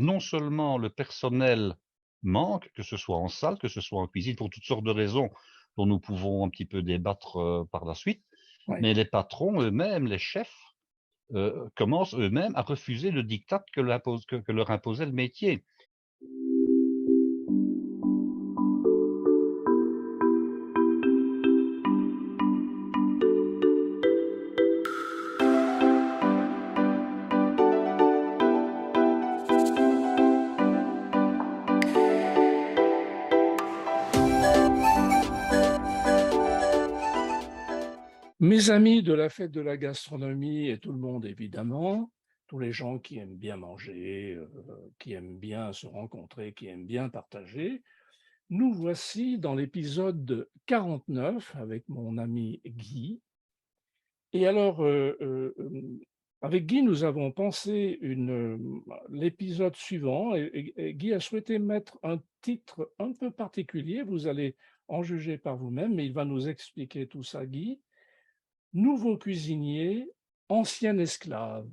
Non seulement le personnel manque, que ce soit en salle, que ce soit en cuisine, pour toutes sortes de raisons dont nous pouvons un petit peu débattre, par la suite, Ouais. mais les patrons eux-mêmes, les chefs, commencent eux-mêmes à refuser le diktat que leur imposait le métier. Mes amis de la fête de la gastronomie et tout le monde évidemment, tous les gens qui aiment bien manger, qui aiment bien se rencontrer, qui aiment bien partager, nous voici dans l'épisode 49 avec mon ami Guy. Et alors, avec Guy, nous avons pensé l'épisode suivant et Guy a souhaité mettre un titre un peu particulier. Vous allez en juger par vous-même, mais il va nous expliquer tout ça, Guy. Nouveau cuisinier, ancien esclave.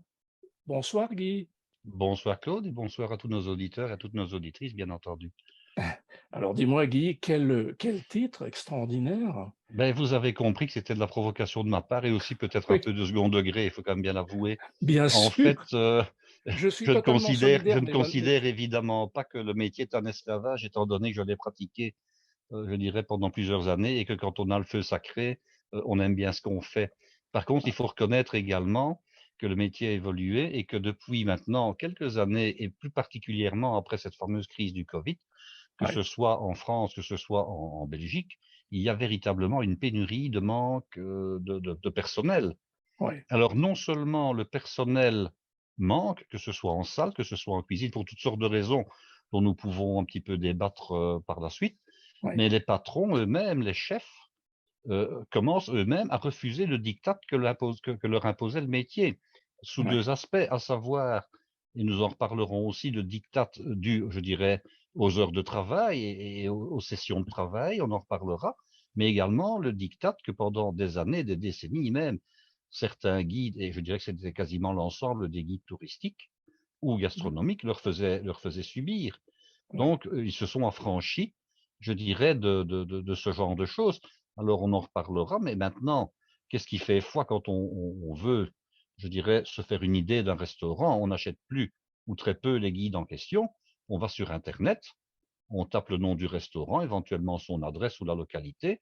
Bonsoir Guy. Bonsoir Claude et bonsoir à tous nos auditeurs et à toutes nos auditrices, bien entendu. Alors dis-moi Guy, quel titre extraordinaire. Ben, vous avez compris que c'était de la provocation de ma part et aussi peut-être un Oui, peu de second degré, il faut quand même bien l'avouer. bien En fait, sûr, je suis totalement je solidaire, ne mais considère évidemment pas que le métier est un esclavage, étant donné que je l'ai pratiqué, je dirais pendant plusieurs années et que quand on a le feu sacré, on aime bien ce qu'on fait. Par contre, il faut reconnaître également que le métier a évolué et que depuis maintenant quelques années et plus particulièrement après cette fameuse crise du Covid, que ouais, ce soit en France, que ce soit en Belgique, il y a véritablement une pénurie de manque, de personnel. ouais, Alors non seulement le personnel manque, que ce soit en salle, que ce soit en cuisine, pour toutes sortes de raisons dont nous pouvons un petit peu débattre, par la suite, ouais, mais les patrons eux-mêmes, les chefs, commencent eux-mêmes à refuser le diktat que leur imposait le métier, sous ouais, 2 aspects, à savoir, et nous en reparlerons aussi, le diktat dû, je dirais, aux heures de travail et aux sessions de travail, on en reparlera, mais également le diktat que pendant des années, des décennies même, certains guides, et je dirais que c'était quasiment l'ensemble des guides touristiques ou gastronomiques, leur faisaient subir. ouais, Donc, ils se sont affranchis, je dirais, de ce genre de choses. Alors, on en reparlera, mais maintenant, qu'est-ce qui fait foi quand on veut, je dirais, se faire une idée d'un restaurant? On n'achète plus ou très peu les guides en question. On va sur internet, on tape le nom du restaurant, éventuellement son adresse ou la localité,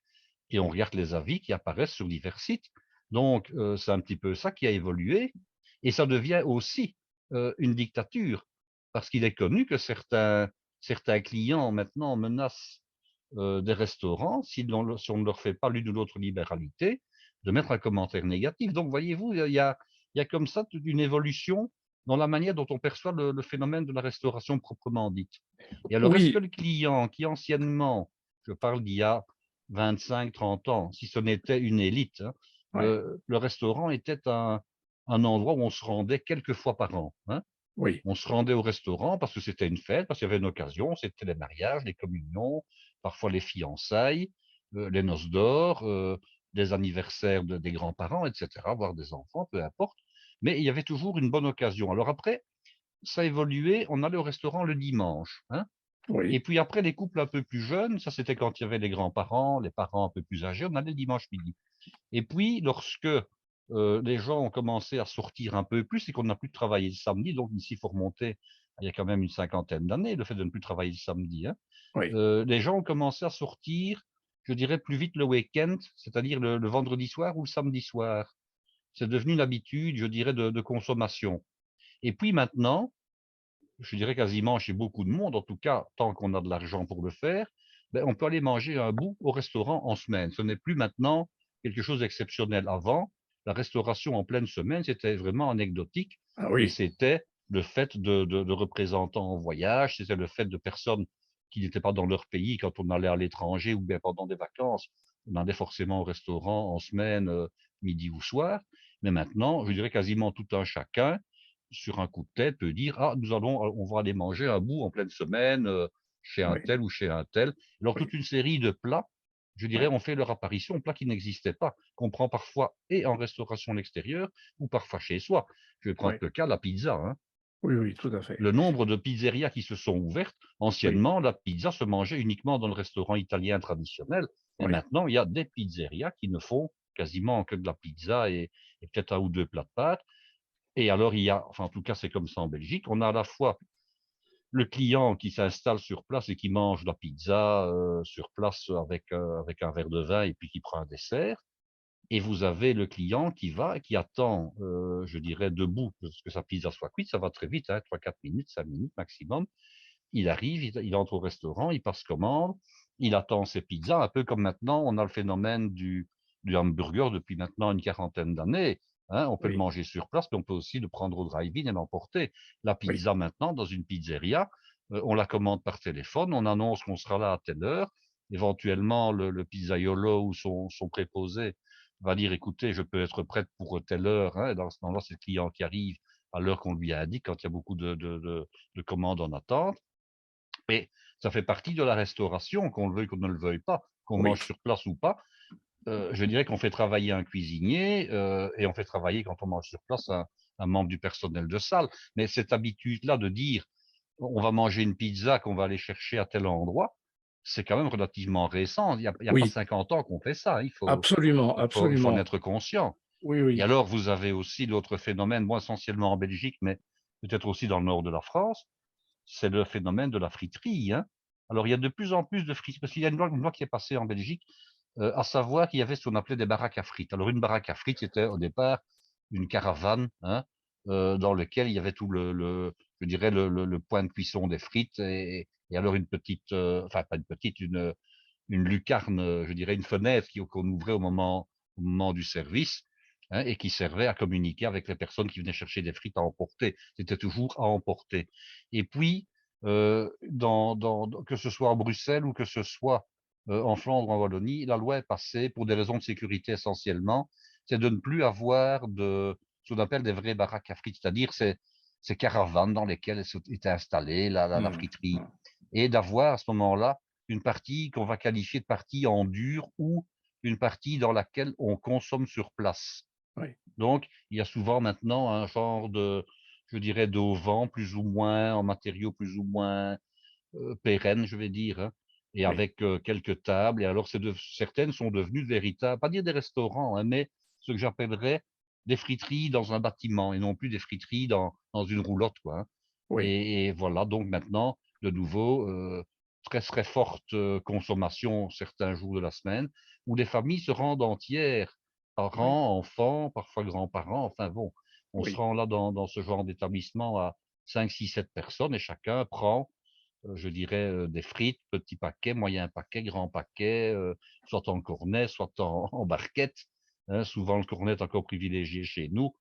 et on regarde les avis qui apparaissent sur divers sites. Donc, c'est un petit peu ça qui a évolué et ça devient aussi, une dictature parce qu'il est connu que certains clients maintenant menacent, des restaurants si on ne leur fait pas l'une ou l'autre libéralité, de mettre un commentaire négatif. Donc voyez-vous, il y a comme ça toute une évolution dans la manière dont on perçoit le phénomène de la restauration proprement dite. Et alors, est-ce que oui, le client qui anciennement, je parle d'il y a 25-30 ans, si ce n'était une élite, hein, ouais, le restaurant était un endroit où on se rendait quelques fois par an, hein. oui, On se rendait au restaurant parce que c'était une fête, parce qu'il y avait une occasion, c'était les mariages, les communions, parfois les fiançailles, les noces d'or, des anniversaires des grands-parents, etc., voire des enfants, peu importe. Mais il y avait toujours une bonne occasion. Alors après, ça a évolué, on allait au restaurant le dimanche, hein. Et oui, puis après, les couples un peu plus jeunes, ça c'était quand il y avait les grands-parents, les parents un peu plus âgés, on allait le dimanche midi. Et puis, lorsque les gens ont commencé à sortir un peu plus et qu'on n'a plus travaillé le samedi, donc ici, il faut remonter il y a quand même une cinquantaine d'années, le fait de ne plus travailler le samedi, hein, oui, les gens ont commencé à sortir, je dirais, plus vite le week-end, c'est-à-dire le vendredi soir ou le samedi soir. C'est devenu une habitude, je dirais, de consommation. Et puis maintenant, je dirais quasiment chez beaucoup de monde, en tout cas, tant qu'on a de l'argent pour le faire, ben, on peut aller manger un bout au restaurant en semaine. Ce n'est plus maintenant quelque chose d'exceptionnel. Avant, la restauration en pleine semaine, c'était vraiment anecdotique ah et oui, c'était le fait de représentants en voyage, c'était le fait de personnes qui n'étaient pas dans leur pays quand on allait à l'étranger ou bien pendant des vacances. On allait forcément au restaurant en semaine, midi ou soir. Mais maintenant, je dirais quasiment tout un chacun sur un coup de tête, peut dire: «Ah, on va aller manger un bout en pleine semaine, chez un oui, tel ou chez un tel». Alors oui, toute une série de plats, je dirais, oui. ont fait leur apparition, plats qui n'existaient pas, qu'on prend parfois et en restauration à l'extérieur ou parfois chez soi. Je vais prendre Oui. le cas, la pizza, hein. Oui, oui, tout à fait. Le nombre de pizzerias qui se sont ouvertes, Oui, anciennement, la pizza se mangeait uniquement dans le restaurant italien traditionnel. Et oui, maintenant, il y a des pizzerias qui ne font quasiment que de la pizza et peut-être un ou deux plats de pâtes. Et alors, il y a, enfin, en tout cas, c'est comme ça en Belgique, on a à la fois le client qui s'installe sur place et qui mange la pizza sur place avec un verre de vin et puis qui prend un dessert. Et vous avez le client qui va et qui attend, je dirais, debout, que sa pizza soit cuite. Ça va très vite, hein, 3-4 minutes, 5 minutes maximum. Il arrive, il entre au restaurant, il passe commande, il attend ses pizzas, un peu comme maintenant, on a le phénomène du hamburger depuis maintenant une quarantaine d'années. Hein, on peut le oui, manger sur place, mais on peut aussi le prendre au drive-in et l'emporter. La oui, pizza maintenant, dans une pizzeria, on la commande par téléphone, on annonce qu'on sera là à telle heure. Éventuellement, le pizzaiolo ou son préposé va dire, écoutez, je peux être prête pour telle heure. Hein, et dans ce moment-là, c'est le client qui arrive à l'heure qu'on lui a indique quand il y a beaucoup de commandes en attente. Mais ça fait partie de la restauration, qu'on le veuille, qu'on ne le veuille pas, qu'on oui, mange sur place ou pas. Je dirais qu'on fait travailler un cuisinier et on fait travailler, quand on mange sur place, un membre du personnel de salle. Mais cette habitude-là de dire on va manger une pizza qu'on va aller chercher à tel endroit, c'est quand même relativement récent. Il y a pas oui, 50 ans qu'on fait ça. Hein. absolument, Il faut en absolument. être conscient. Oui, Et oui, alors, vous avez aussi l'autre phénomène, moi essentiellement en Belgique, mais peut-être aussi dans le nord de la France, c'est le phénomène de la friterie. Hein. Alors, il y a de plus en plus de frites, parce qu'il y a une loi qui est passée en Belgique, à savoir qu'il y avait ce qu'on appelait des baraques à frites. Alors, une baraque à frites, c'était au départ une caravane, hein, dans lequel il y avait tout je dirais, le point de cuisson des frites, et alors une petite, enfin pas une petite, une lucarne, je dirais une fenêtre qu'on ouvrait au moment du service, hein, et qui servait à communiquer avec les personnes qui venaient chercher des frites à emporter. C'était toujours à emporter. Et puis, que ce soit à Bruxelles ou que ce soit en Flandre ou en Wallonie, la loi est passée pour des raisons de sécurité essentiellement, c'est de ne plus avoir ce qu'on appelle des vraies baraques à frites, c'est-à-dire ces caravanes dans lesquelles était installée la hum, friterie, hum, et d'avoir à ce moment-là une partie qu'on va qualifier de partie en dur ou une partie dans laquelle on consomme sur place. oui, Donc, il y a souvent maintenant un genre je dirais, d'auvent plus ou moins, en matériaux plus ou moins pérennes, je vais dire, hein, et oui, avec quelques tables. Et alors, certaines sont devenues véritables, pas dire des restaurants, hein, mais ce que j'appellerais des friteries dans un bâtiment et non plus des friteries dans une roulotte, quoi. Hein. oui, Et voilà, donc maintenant, de nouveau, très très forte consommation certains jours de la semaine, où les familles se rendent entières, oui, parents, enfants, parfois grands-parents, enfin bon, on se oui, rend là dans ce genre d'établissement à 5, 6, 7 personnes et chacun prend je dirais, des frites, petits paquets, moyens paquets, grands paquets, soit en cornet, soit en barquette, hein. Souvent le cornet est encore privilégié chez nous,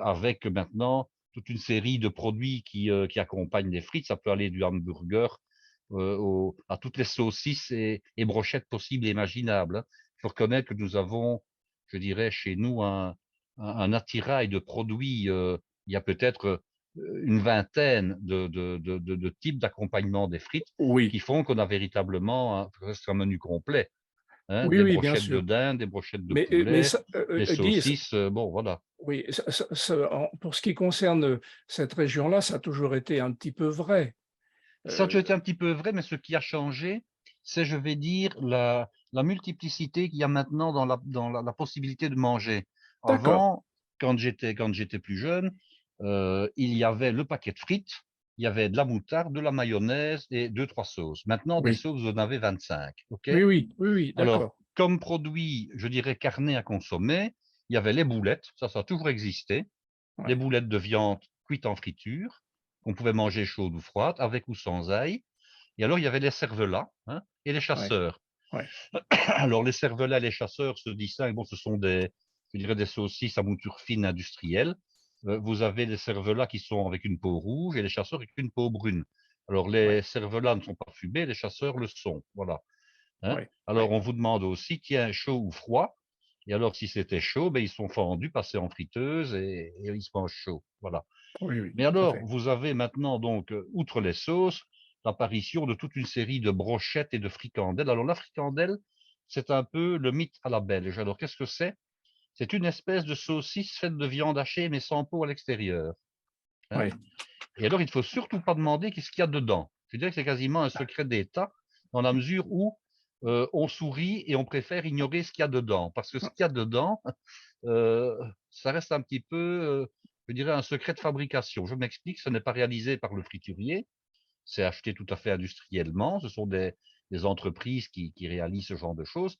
avec maintenant toute une série de produits qui accompagnent les frites. Ça peut aller du hamburger, à toutes les saucisses et brochettes possibles et imaginables, hein. Il faut reconnaître que nous avons, je dirais, chez nous un attirail de produits, il y a peut-être, une vingtaine de types d'accompagnement des frites oui, qui font qu'on a véritablement presque un menu complet, hein. oui, Des oui, bien brochettes de sûr. dinde, des brochettes de Mais poulet, ça, des Guy, saucisses, bon voilà. oui, pour ce qui concerne cette région-là, ça a toujours été un petit peu vrai. Ça a Euh, toujours été un petit peu vrai, mais ce qui a changé, c'est, je vais dire, la multiplicité qu'il y a maintenant dans la possibilité de manger. d'accord, Avant, quand j'étais plus jeune, il y avait le paquet de frites, il y avait de la moutarde, de la mayonnaise et deux trois sauces. Maintenant, des oui, sauces, vous en avez 25, OK? oui, oui, oui, oui, Alors, d'accord, comme produit, je dirais carné à consommer, il y avait les boulettes, ça a toujours existé, les ouais, boulettes de viande cuites en friture, qu'on pouvait manger chaudes ou froides, avec ou sans ail. Et alors, il y avait les cervelas, hein, et les ouais, chasseurs. ouais, Alors, les cervelas et les chasseurs se distinguent. Bon, ce sont je dirais, des saucisses à mouture fine industrielle. Vous avez les cervelas qui sont avec une peau rouge et les chasseurs avec une peau brune. Alors, ouais, les cervelas ne sont pas fumés, les chasseurs le sont. Voilà. Hein. ouais, Alors, ouais, on vous demande aussi, tiens, chaud ou froid. Et alors, si c'était chaud, ben, ils sont fendus, passés en friteuse et ils se mangent chaud. Voilà. oui, oui, Mais tout à alors, fait. vous avez maintenant donc, outre les sauces, l'apparition de toute une série de brochettes et de fricandelles. Alors la fricandelle, c'est un peu le mythe à la belge. Alors qu'est-ce que c'est? C'est une espèce de saucisse faite de viande hachée mais sans peau à l'extérieur. hein. oui, Et alors, il ne faut surtout pas demander qu'est-ce qu'il y a dedans. Je dirais que c'est quasiment un secret d'État, dans la mesure où on sourit et on préfère ignorer ce qu'il y a dedans. Parce que ce qu'il y a dedans, euh, ça reste un petit peu, je dirais, un secret de fabrication. Je m'explique, ce n'est pas réalisé par le friturier, c'est acheté tout à fait industriellement. Ce sont des entreprises qui réalisent ce genre de choses.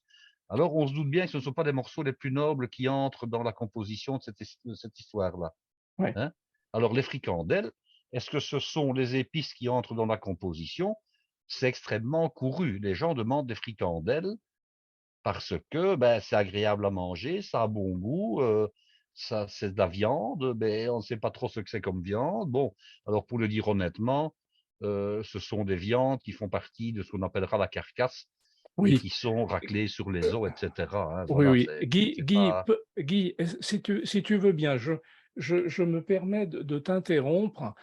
Alors, on se doute bien que ce ne sont pas des morceaux les plus nobles qui entrent dans la composition de cette histoire-là, oui. hein. Alors, les fricandelles, est-ce que ce sont les épices qui entrent dans la composition? C'est extrêmement couru. Les gens demandent des fricandelles parce que ben, c'est agréable à manger, ça a bon goût, ça, c'est de la viande, mais on ne sait pas trop ce que c'est comme viande. Bon, alors pour le dire honnêtement, ce sont des viandes qui font partie de ce qu'on appellera la carcasse et Oui, qui sont raclées sur les os, etc., hein. oui, Voilà, oui. c'est pas. Guy, si tu veux bien, je me permets de t'interrompre.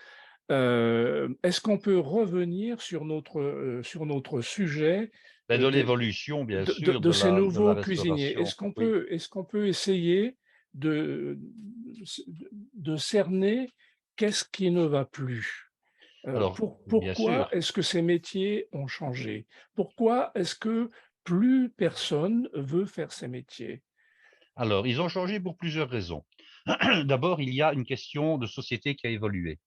Est-ce qu'on peut revenir sur notre sujet Mais de des l'évolution, bien sûr, de ces de la nouveaux cuisiniers? restauration. Oui. Est-ce qu'on peut essayer de, de cerner qu'est-ce qui ne va plus? Alors, bien Pourquoi sûr. est-ce que ces métiers ont changé? Pourquoi est-ce que plus personne veut faire ces métiers? Alors, ils ont changé pour plusieurs raisons. D'abord, il y a une question de société qui a évolué.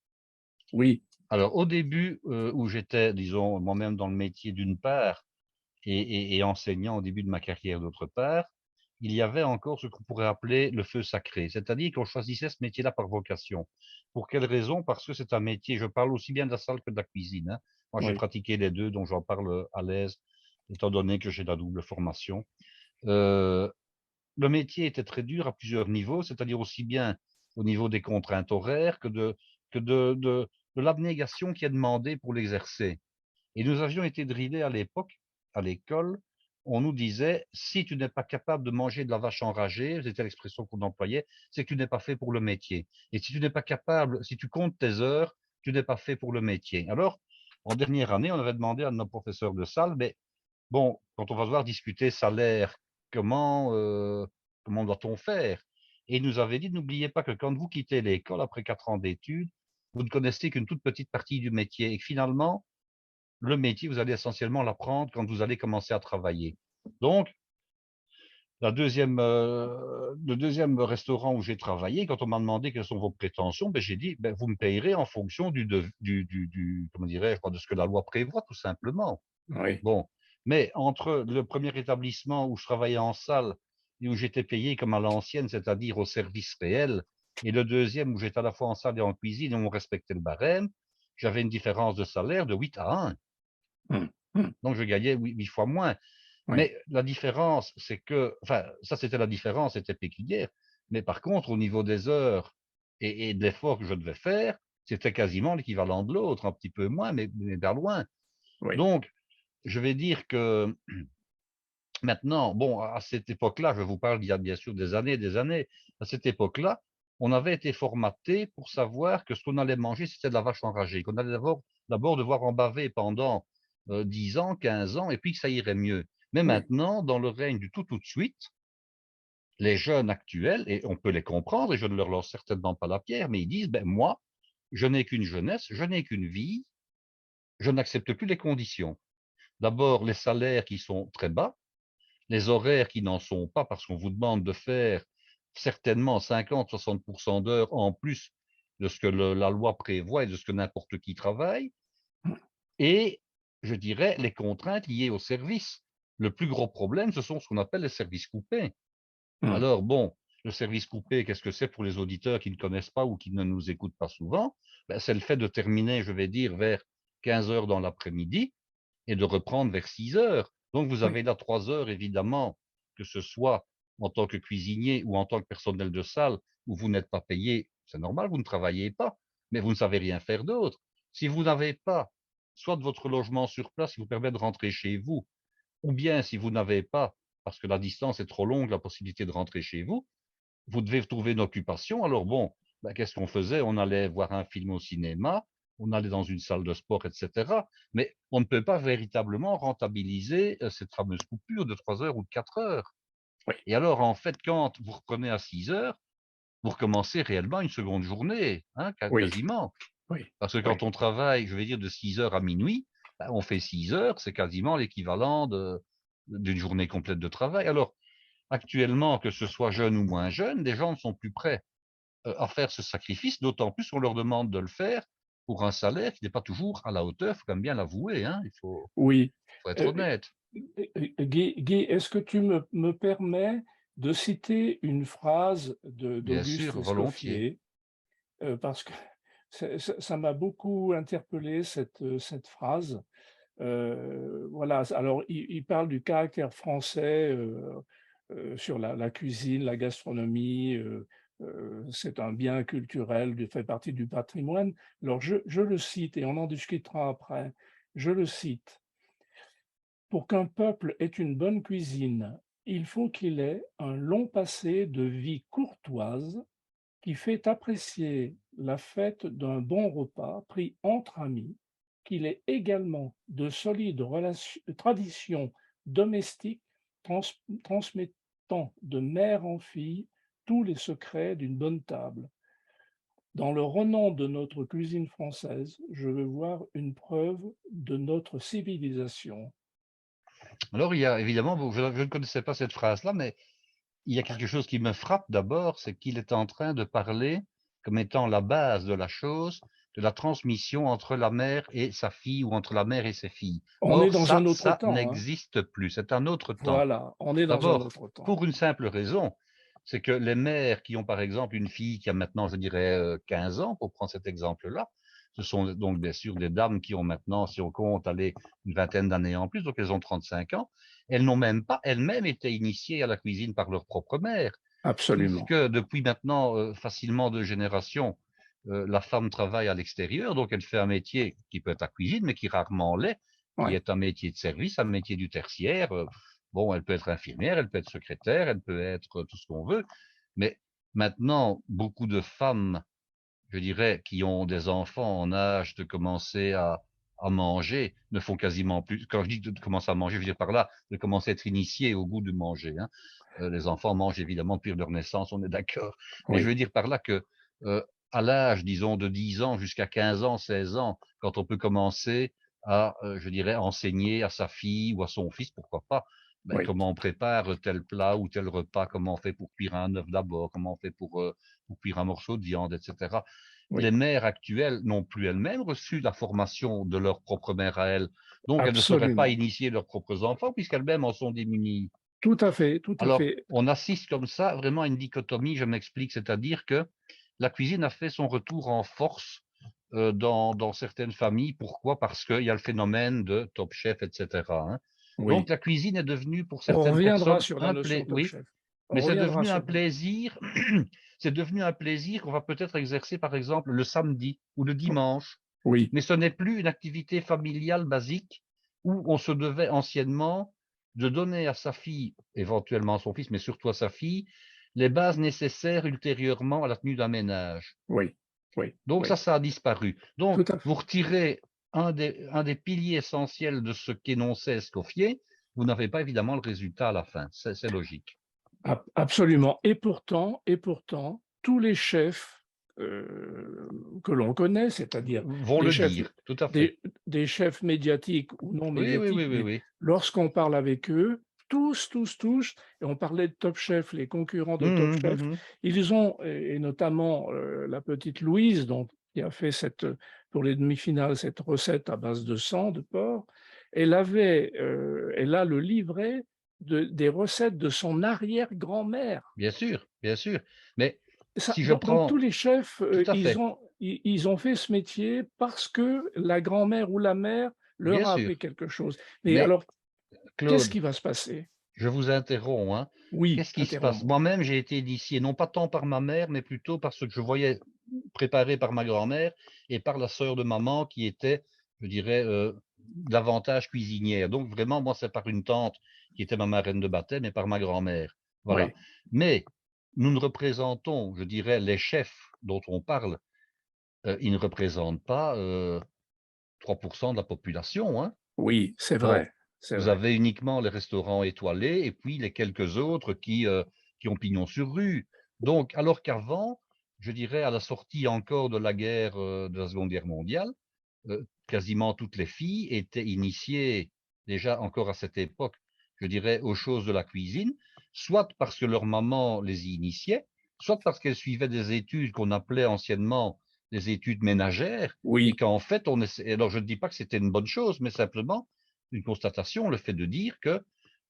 Oui, Alors, au début, où j'étais, disons, moi-même dans le métier d'une part et enseignant au début de ma carrière d'autre part, il y avait encore ce qu'on pourrait appeler le feu sacré, c'est-à-dire qu'on choisissait ce métier-là par vocation. Pour quelle raison? Parce que c'est un métier, je parle aussi bien de la salle que de la cuisine, hein. Moi, j'ai oui, pratiqué les deux, donc j'en parle à l'aise, étant donné que j'ai la double formation. Euh, le métier était très dur à plusieurs niveaux, c'est-à-dire aussi bien au niveau des contraintes horaires que de l'abnégation qui est demandée pour l'exercer. Et nous avions été drillés à l'époque, à l'école, on nous disait, si tu n'es pas capable de manger de la vache enragée, c'était l'expression qu'on employait, c'est que tu n'es pas fait pour le métier. Et si tu n'es pas capable, si tu comptes tes heures, tu n'es pas fait pour le métier. Alors, en dernière année, on avait demandé à nos professeurs de salle, mais bon, quand on va devoir discuter salaire, comment, comment doit-on faire? Et il nous avait dit, n'oubliez pas que quand vous quittez l'école après 4 ans d'études, vous ne connaissez qu'une toute petite partie du métier et que finalement, le métier, vous allez essentiellement l'apprendre quand vous allez commencer à travailler. Donc, le deuxième restaurant où j'ai travaillé, quand on m'a demandé quelles sont vos prétentions, ben, j'ai dit, ben, vous me payerez en fonction comment dirais-je, de ce que la loi prévoit, tout simplement. oui, Bon, mais entre le premier établissement où je travaillais en salle et où j'étais payé comme à l'ancienne, c'est-à-dire au service réel, et le deuxième où j'étais à la fois en salle et en cuisine et où on respectait le barème, j'avais une différence de salaire de 8 à 1. mmh, mmh, Donc je gagnais 8 fois moins. oui, Mais la différence, c'est que, enfin, ça c'était la différence, c'était pécuniaire. Mais par contre, au niveau des heures et de l'effort que je devais faire, c'était quasiment l'équivalent de l'autre, un petit peu moins, mais pas loin. oui, Donc, je vais dire que maintenant, bon, à cette époque-là, je vous parle d'il y a bien sûr des années, à cette époque-là, on avait été formaté pour savoir que ce qu'on allait manger, c'était de la vache enragée, qu'on allait d'abord devoir en baver pendant 10 ans, 15 ans, et puis que ça irait mieux. Mais oui, maintenant, dans le règne du tout de suite, les jeunes actuels, et on peut les comprendre, et je ne leur lance certainement pas la pierre, mais ils disent, ben moi, je n'ai qu'une jeunesse, je n'ai qu'une vie, je n'accepte plus les conditions. D'abord, les salaires qui sont très bas, les horaires qui n'en sont pas parce qu'on vous demande de faire certainement 50-60% d'heures en plus de ce que la loi prévoit et de ce que n'importe qui travaille, et je dirais les contraintes liées au service. Le plus gros problème, ce sont ce qu'on appelle les services coupés. mmh, Alors bon, le service coupé, qu'est-ce que c'est pour les auditeurs qui ne connaissent pas ou qui ne nous écoutent pas souvent? Ben, c'est le fait de terminer, je vais dire, vers 15 heures dans l'après-midi et de reprendre vers 6 heures. Donc vous oui, avez là 3 heures, évidemment, que ce soit en tant que cuisinier ou en tant que personnel de salle, où vous n'êtes pas payé, c'est normal, vous ne travaillez pas, mais vous ne savez rien faire d'autre. Si vous n'avez pas, soit de votre logement sur place qui vous permet de rentrer chez vous, ou bien si vous n'avez pas, parce que la distance est trop longue, la possibilité de rentrer chez vous, vous devez trouver une occupation. Alors bon, ben, qu'est-ce qu'on faisait? On allait voir un film au cinéma, on allait dans une salle de sport, etc. Mais on ne peut pas véritablement rentabiliser cette fameuse coupure de 3 heures ou de 4 heures. oui, Et alors, en fait, quand vous reprenez à 6 heures, vous recommencez réellement une seconde journée, hein, Oui, quasiment. oui, Parce que oui, quand on travaille, je vais dire de 6 heures à minuit, ben, on fait 6 heures, c'est quasiment l'équivalent d'une journée complète de travail. Alors, actuellement, que ce soit jeune ou moins jeune, les gens ne sont plus prêts à faire ce sacrifice, d'autant plus qu'on leur demande de le faire pour un salaire qui n'est pas toujours à la hauteur, il faut quand même bien l'avouer, hein, oui. faut être Heu, honnête. Guy, est-ce que tu me permets de citer une phrase Bien sûr, d'Auguste volontiers. Escoffier? Parce que ça m'a beaucoup interpellé cette phrase. Voilà, alors il parle du caractère français, sur la cuisine, la gastronomie, c'est un bien culturel, fait partie du patrimoine. Alors je le cite et on en discutera après. Je le cite: «Pour qu'un peuple ait une bonne cuisine, il faut qu'il ait un long passé de vie courtoise qui fait apprécier la fête d'un bon repas pris entre amis, qu'il ait également de solides traditions domestiques transmettant de mère en fille tous les secrets d'une bonne table. Dans le renom de notre cuisine française, je veux voir une preuve de notre civilisation.» Alors, il y a évidemment, je ne connaissais pas cette phrase-là, mais il y a quelque chose qui me frappe d'abord, c'est qu'il est en train de parler comme étant la base de la chose, de la transmission entre la mère et sa fille ou entre la mère et ses filles. On est Or, dans un autre ça temps, hein. n'existe plus, c'est un autre temps. Voilà, on est dans un D'abord, autre temps. pour une simple raison, c'est que les mères qui ont par exemple une fille qui a maintenant, je dirais, 15 ans, pour prendre cet exemple-là, ce sont donc bien sûr des dames qui ont maintenant, si on compte, aller une vingtaine d'années en plus, donc elles ont 35 ans. Elles n'ont même pas elles-mêmes été initiées à la cuisine par leur propre mère, puisque Absolument. depuis maintenant facilement 2 générations, la femme travaille à l'extérieur, donc elle fait un métier qui peut être la cuisine, mais qui rarement l'est, qui Ouais. est un métier de service, un métier du tertiaire. Bon, elle peut être infirmière, elle peut être secrétaire, elle peut être tout ce qu'on veut, mais maintenant, beaucoup de femmes, je dirais, qui ont des enfants en âge de commencer à manger, ne font quasiment plus. Quand je dis de commencer à manger, je veux dire par là, de commencer à être initié au goût de manger, hein. Les enfants mangent évidemment depuis leur naissance, on est d'accord. Mais je Oui, veux dire par là que, à l'âge, disons, de 10 ans jusqu'à 15 ans, 16 ans, quand on peut commencer à, je dirais, enseigner à sa fille ou à son fils, pourquoi pas, ben, oui, comment on prépare tel plat ou tel repas, comment on fait pour cuire un œuf d'abord, comment on fait pour cuire un morceau de viande, etc. Les oui, mères actuelles n'ont plus elles-mêmes reçu la formation de leur propre mère à elles. Donc, elles ne sauraient pas absolument. initier leurs propres enfants puisqu'elles-mêmes en sont démunies. Tout à fait, tout à Alors, fait. on assiste comme ça vraiment à une dichotomie, je m'explique, c'est-à-dire que la cuisine a fait son retour en force dans certaines familles. Pourquoi? Parce qu'il y a le phénomène de Top Chef, etc., hein. Donc, Oui. la cuisine est devenue pour On certaines reviendra personnes sur la un notion plaisir, Top oui, Chef. On mais c'est reviendra devenu un sur plaisir, c'est devenu un plaisir qu'on va peut-être exercer, par exemple, le samedi ou le dimanche. oui, Mais ce n'est plus une activité familiale basique où on se devait anciennement de donner à sa fille, éventuellement à son fils, mais surtout à sa fille, les bases nécessaires ultérieurement à la tenue d'un ménage. oui, oui, Donc oui, ça a disparu. Donc, tout à vous fait. retirez un des piliers essentiels de ce qu'énonçait Escoffier, vous n'avez pas évidemment le résultat à la fin. C'est logique. Absolument. Et pourtant, tous les chefs, que l'on connaît, c'est-à-dire Vont des le chefs dire, tout à fait. des chefs médiatiques ou non Oui, oui, oui, médiatiques, oui, mais oui. lorsqu'on parle avec eux, tous, et on parlait de Top Chef, les concurrents de Top Mmh, Chef, mmh. ils ont et notamment, la petite Louise, donc qui a fait pour les demi-finales, cette recette à base de sang de porc. Elle a le livret des recettes de son arrière-grand-mère. Bien sûr, bien sûr. Mais Ça, si je donc tous prends les chefs, tout à fait, ils ont fait ce métier parce que la grand-mère ou la mère leur bien a sûr. appris quelque chose. Mais Mais alors, qu'est-ce Claude, qui va se passer? je vous interromps, hein. Oui, Qu'est-ce qui se passe? interromps-moi. Moi-même, j'ai été initié, non pas tant par ma mère, mais plutôt par ce que je voyais préparé par ma grand-mère et par la sœur de maman qui était, je dirais, davantage cuisinière. Donc vraiment, moi, c'est par une tante qui était ma marraine de baptême et par ma grand-mère. Voilà. Oui, Mais nous ne représentons, je dirais, les chefs dont on parle, ils ne représentent pas 3% de la population, hein. oui, c'est Bon, vrai, c'est vous vrai. avez uniquement les restaurants étoilés et puis les quelques autres qui ont pignon sur rue. Donc, alors qu'avant, je dirais à la sortie encore de la guerre, de la Seconde Guerre mondiale, quasiment toutes les filles étaient initiées, déjà encore à cette époque, je dirais, aux choses de la cuisine, soit parce que leur maman les y initiait, soit parce qu'elles suivaient des études qu'on appelait anciennement des études ménagères, et Oui, qu'en fait, on essa alors je ne dis pas que c'était une bonne chose, mais simplement une constatation, le fait de dire que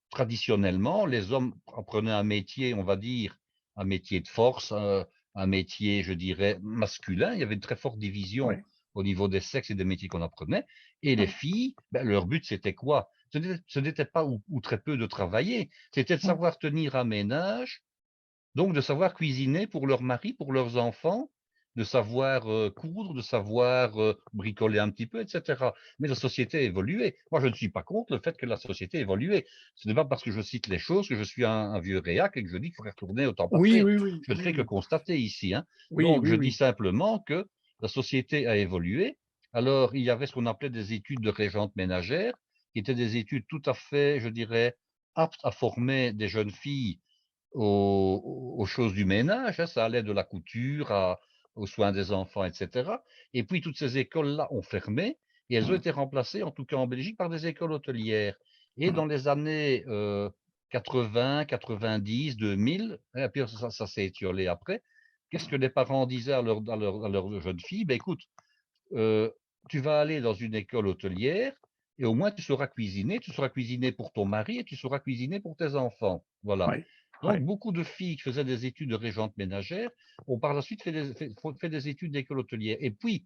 traditionnellement, les hommes apprenaient un métier, on va dire, un métier de force, un métier, je dirais, masculin. Il y avait une très forte division oui, au niveau des sexes et des métiers qu'on apprenait. Et les oui, filles, ben, leur but, c'était quoi? Ce n'était pas ou très peu de travailler, c'était de oui. savoir tenir un ménage, donc de savoir cuisiner pour leur mari, pour leurs enfants, de savoir, coudre, de savoir, bricoler un petit peu et cetera. Mais la société a évolué. Moi, je ne suis pas contre le fait que la société a évolué. Ce n'est pas parce que je cite les choses que je suis un vieux réac et que je dis qu'il faudrait retourner au temps Oui, passé. oui, oui, Je ne fais que oui, constater ici, hein. oui, Donc oui, je dis oui. simplement que la société a évolué. Alors, il y avait ce qu'on appelait des études de régente ménagère, qui étaient des études tout à fait, je dirais, aptes à former des jeunes filles aux choses du ménage, hein, ça allait de la couture aux soins des enfants, et cetera. Et puis toutes ces écoles-là ont fermé et elles ont Hum, été remplacées, en tout cas en Belgique, par des écoles hôtelières. Et hum. dans les années 80, 90, 2000, et puis ça s'est étiolé après, qu'est-ce que les parents disaient à leurs jeunes filles? Ben écoute, euh, tu vas aller dans une école hôtelière et au moins tu sauras cuisiner pour ton mari et tu sauras cuisiner pour tes enfants. Voilà. Oui, oui, Donc, beaucoup de filles qui faisaient des études de régente ménagère ont par la suite fait des études d'école hôtelière. Et puis,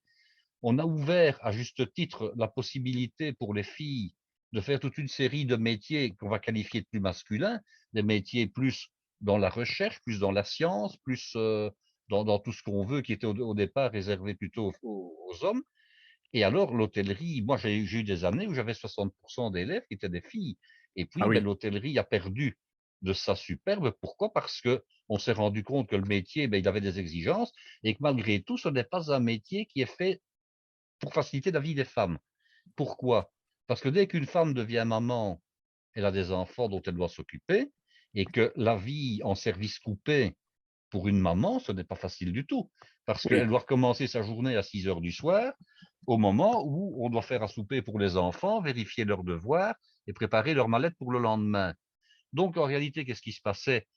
on a ouvert à juste titre la possibilité pour les filles de faire toute une série de métiers qu'on va qualifier de plus masculins, des métiers plus dans la recherche, plus dans la science, plus dans tout ce qu'on veut, qui était au départ réservé plutôt aux hommes. Et alors, l'hôtellerie, moi, j'ai eu des années où j'avais 60% d'élèves qui étaient des filles. Et ah puis, ben, oui, l'hôtellerie a perdu de sa superbe. Pourquoi? Parce que on s'est rendu compte que le métier, ben, il avait des exigences et que malgré tout, ce n'est pas un métier qui est fait pour faciliter la vie des femmes. Pourquoi? Parce que dès qu'une femme devient maman, elle a des enfants dont elle doit s'occuper et que la vie en service coupé pour une maman, ce n'est pas facile du tout, parce qu'elle oui, doit recommencer sa journée à 6 heures du soir, au moment où on doit faire à souper pour les enfants, vérifier leurs devoirs et préparer leur mallette pour le lendemain. Donc, en réalité, qu'est-ce qui se passait?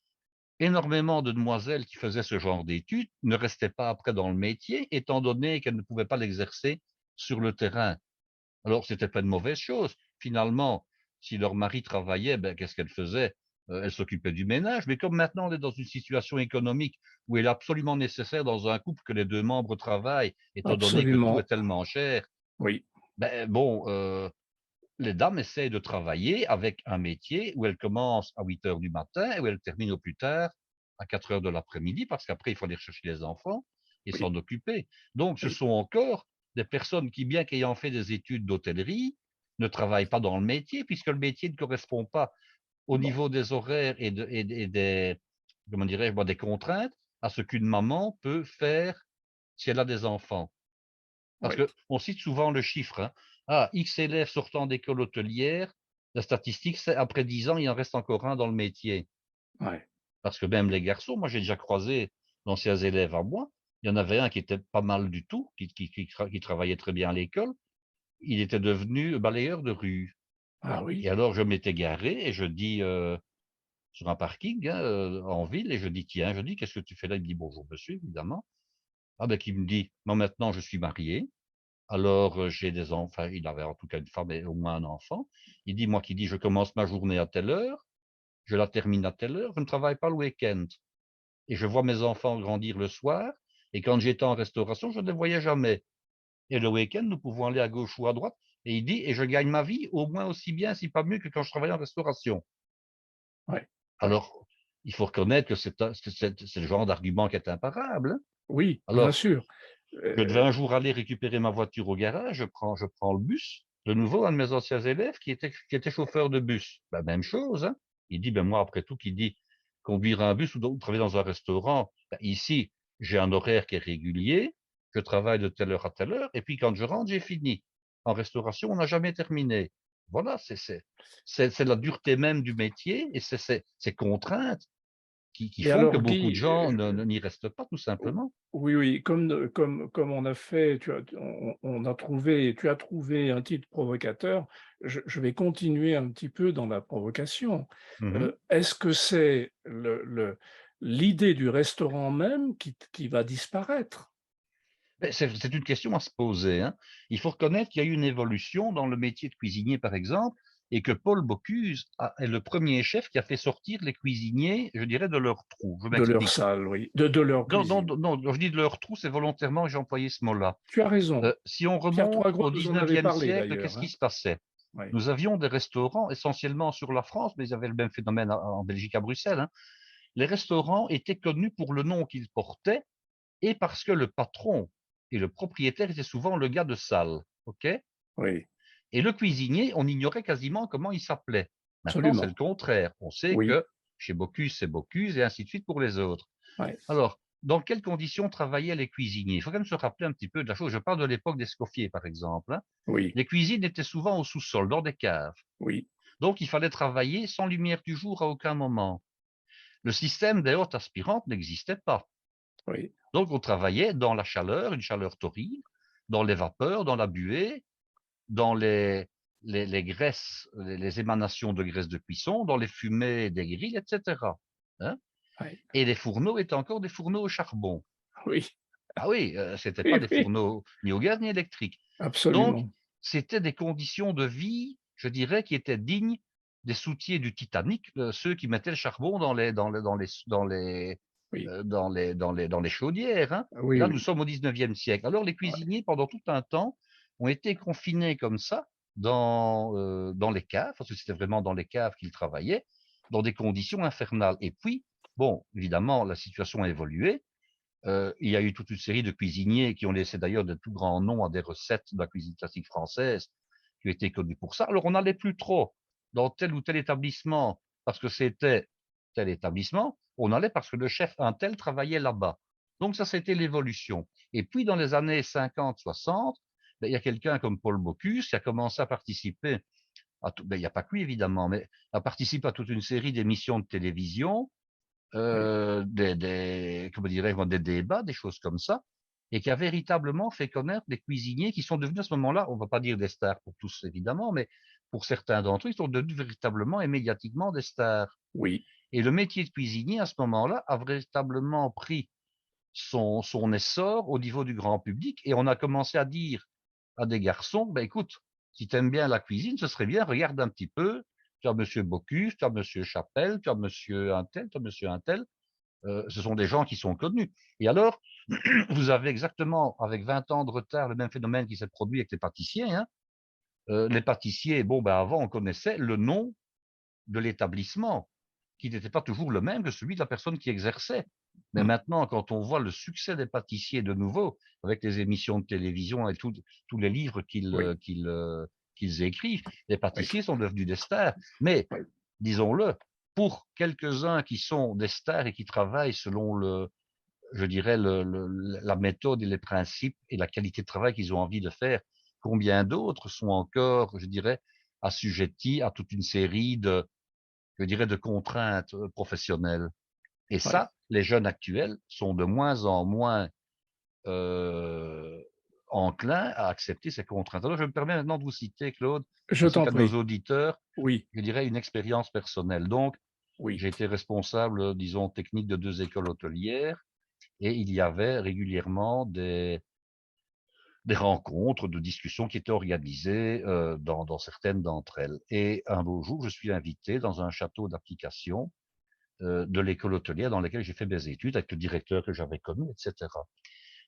Énormément de demoiselles qui faisaient ce genre d'études ne restaient pas après dans le métier, étant donné qu'elles ne pouvaient pas l'exercer sur le terrain. Alors, c'était pas une mauvaise chose. Finalement, si leur mari travaillait, ben, qu'est-ce qu'elle faisait? Elle s'occupait du ménage. Mais comme maintenant on est dans une situation économique où il est absolument nécessaire dans un couple que les deux membres travaillent, étant donné que tout est absolument. tellement cher, Oui, ben bon, les dames essayent de travailler avec un métier où elles commencent à 8 heures du matin et où elles terminent au plus tard à 4 heures de l'après-midi, parce qu'après, il faut aller chercher les enfants et oui, s'en occuper. Donc, ce oui. sont encore des personnes qui, bien qu'ayant fait des études d'hôtellerie, ne travaillent pas dans le métier, puisque le métier ne correspond pas au Bon, niveau des horaires et des, comment dirais-je, des contraintes à ce qu'une maman peut faire si elle a des enfants. Parce oui, qu'on cite souvent le chiffre, hein. Ah, X élèves sortant d'école hôtelière, la statistique, c'est après 10 ans, il en reste encore un dans le métier. ouais. Parce que même les garçons, moi j'ai déjà croisé d'anciens élèves à moi, il y en avait un qui était pas mal du tout, qui travaillait très bien à l'école, il était devenu balayeur de rue. Ah Et oui, alors je m'étais garé et je dis, sur un parking, hein, en ville, et je dis, tiens, je dis, qu'est-ce que tu fais là? Il me dit, bonjour monsieur, évidemment. Ah ben, qui me dit, moi maintenant je suis marié, alors, j'ai des enfants, il avait en tout cas une femme et au moins un enfant. Il dit, moi qui dis: «Je commence ma journée à telle heure, je la termine à telle heure, je ne travaille pas le week-end et je vois mes enfants grandir le soir et quand j'étais en restauration, je ne les voyais jamais et le week-end, nous pouvons aller à gauche ou à droite» et il dit: «Et je gagne ma vie au moins aussi bien, si pas mieux que quand je travaillais en restauration». ouais, ouais. Alors, il faut reconnaître que c'est le genre d'argument qui est imparable, hein. Oui, bien Alors, sûr. je devais Heu, un jour aller récupérer ma voiture au garage, je prends le bus. De nouveau, un de mes anciens élèves qui était chauffeur de bus. Bah, même chose, hein. Il dit: «Ben, moi, après tout», qui dit: «Conduire un bus ou travailler dans un restaurant, bah, ici, j'ai un horaire qui est régulier, je travaille de telle heure à telle heure et puis quand je rentre, j'ai fini. En restauration, on n'a jamais terminé». Voilà, c'est la dureté même du métier et ces contraintes qui Et font que alors, beaucoup de Guy, gens n'y restent pas, tout simplement. oui, oui, comme on a fait, on a trouvé, tu as trouvé un titre provocateur, je vais continuer un petit peu dans la provocation. Mhm. Est-ce que c'est l'idée du restaurant même qui va disparaître? Mais c'est une question à se poser, hein. Il faut reconnaître qu'il y a eu une évolution dans le métier de cuisinier, par exemple, et que Paul Bocuse est le premier chef qui a fait sortir les cuisiniers, je dirais, de leur trou. Je De leur m'explique. salle, oui, de leur Non, non, cuisine. non, je dis de leur trou, c'est volontairement, j'ai employé ce mot-là. Tu as raison. Si on Pierre remonte Poirot au nous en avait 19e parlé siècle, d'ailleurs, qu'est-ce qui hein. se passait? Oui, Nous avions des restaurants essentiellement sur la France, mais il y avait le même phénomène en Belgique, à Bruxelles, hein. Les restaurants étaient connus pour le nom qu'ils portaient et parce que le patron et le propriétaire étaient souvent le gars de salle. OK? oui, Et le cuisinier, on ignorait quasiment comment il s'appelait. Maintenant, c'est le absolument. contraire. On sait Oui, que chez Bocuse, c'est Bocuse et ainsi de suite pour les autres. ouais, Alors, dans quelles conditions travaillaient les cuisiniers? Il faut quand même se rappeler un petit peu de la chose. Je parle de l'époque d'Escoffier, par exemple, hein. oui, Les cuisines étaient souvent au sous-sol, dans des caves. oui, Donc, il fallait travailler sans lumière du jour à aucun moment. Le système des hautes aspirantes n'existait pas. oui, Donc, on travaillait dans la chaleur, une chaleur torride, dans les vapeurs, dans la buée, dans les graisses, les émanations de graisse de cuisson, dans les fumées des grilles, etc., hein. ouais, Et les fourneaux étaient encore des fourneaux au charbon. oui, Ah oui, c'était pas oui, des oui, fourneaux ni au gaz ni électriques. Donc, absolument. c'était des conditions de vie, je dirais, qui étaient dignes des soutiers du Titanic, ceux qui mettaient le charbon Oui, dans les chaudières, hein. Et oui, là, nous oui, sommes au 19e siècle. Alors, les ouais, cuisiniers, pendant tout un temps, ont été confinés comme ça dans les caves, parce que c'était vraiment dans les caves qu'ils travaillaient, dans des conditions infernales. Et puis, bon, évidemment, la situation a évolué. Il y a eu toute une série de cuisiniers qui ont laissé d'ailleurs de tout grands noms à des recettes de la cuisine classique française qui ont été connus pour ça. Alors, on n'allait plus trop dans tel ou tel établissement parce que c'était tel établissement, on allait parce que le chef un tel travaillait là-bas. Donc ça, c'était l'évolution. Et puis, dans les années 50-60, ben, il y a quelqu'un comme Paul Bocuse qui a commencé à participer ben, il n'y a pas que lui évidemment, mais à participer à toute une série d'émissions de télévision, oui, comment dirais-je, des débats, des choses comme ça, et qui a véritablement fait connaître des cuisiniers qui sont devenus à ce moment-là, on ne va pas dire des stars pour tous évidemment, mais pour certains d'entre eux, ils sont devenus véritablement et médiatiquement des stars. oui, Et le métier de cuisinier à ce moment-là a véritablement pris son essor au niveau du grand public, et on a commencé à dire à des garçons, ben écoute, si tu aimes bien la cuisine, ce serait bien, regarde un petit peu, tu as Monsieur Bocuse, tu as Monsieur Chapelle, tu as Monsieur Untel, tu as Monsieur Untel, ce sont des gens qui sont connus. Et alors, vous avez exactement, avec 20 ans de retard, le même phénomène qui s'est produit avec les pâtissiers, hein. Les pâtissiers, bon, ben avant, on connaissait le nom de l'établissement, qui n'était pas toujours le même que celui de la personne qui exerçait. Mais hum, maintenant, quand on voit le succès des pâtissiers de nouveau, avec les émissions de télévision et tous les livres oui, qu'ils écrivent, les oui, pâtissiers sont devenus des stars. Mais, oui, disons-le, pour quelques-uns qui sont des stars et qui travaillent selon je dirais, la méthode et les principes et la qualité de travail qu'ils ont envie de faire, combien d'autres sont encore, je dirais, assujettis à toute une série je dirais, de contraintes professionnelles. Et oui. ça, les jeunes actuels sont de moins en moins euh, enclins à accepter ces contraintes. Alors, je me permets maintenant de vous citer, Claude, Je ainsi t'en qu'à nos prie. auditeurs, Oui, je dirais une expérience personnelle. Donc, oui, j'ai été responsable, disons, technique de 2 écoles hôtelières, et il y avait régulièrement des rencontres, de discussions qui étaient organisées dans certaines d'entre elles. Et un beau jour, je suis invité dans un château d'application de l'école hôtelière dans laquelle j'ai fait mes études, avec le directeur que j'avais connu, etc.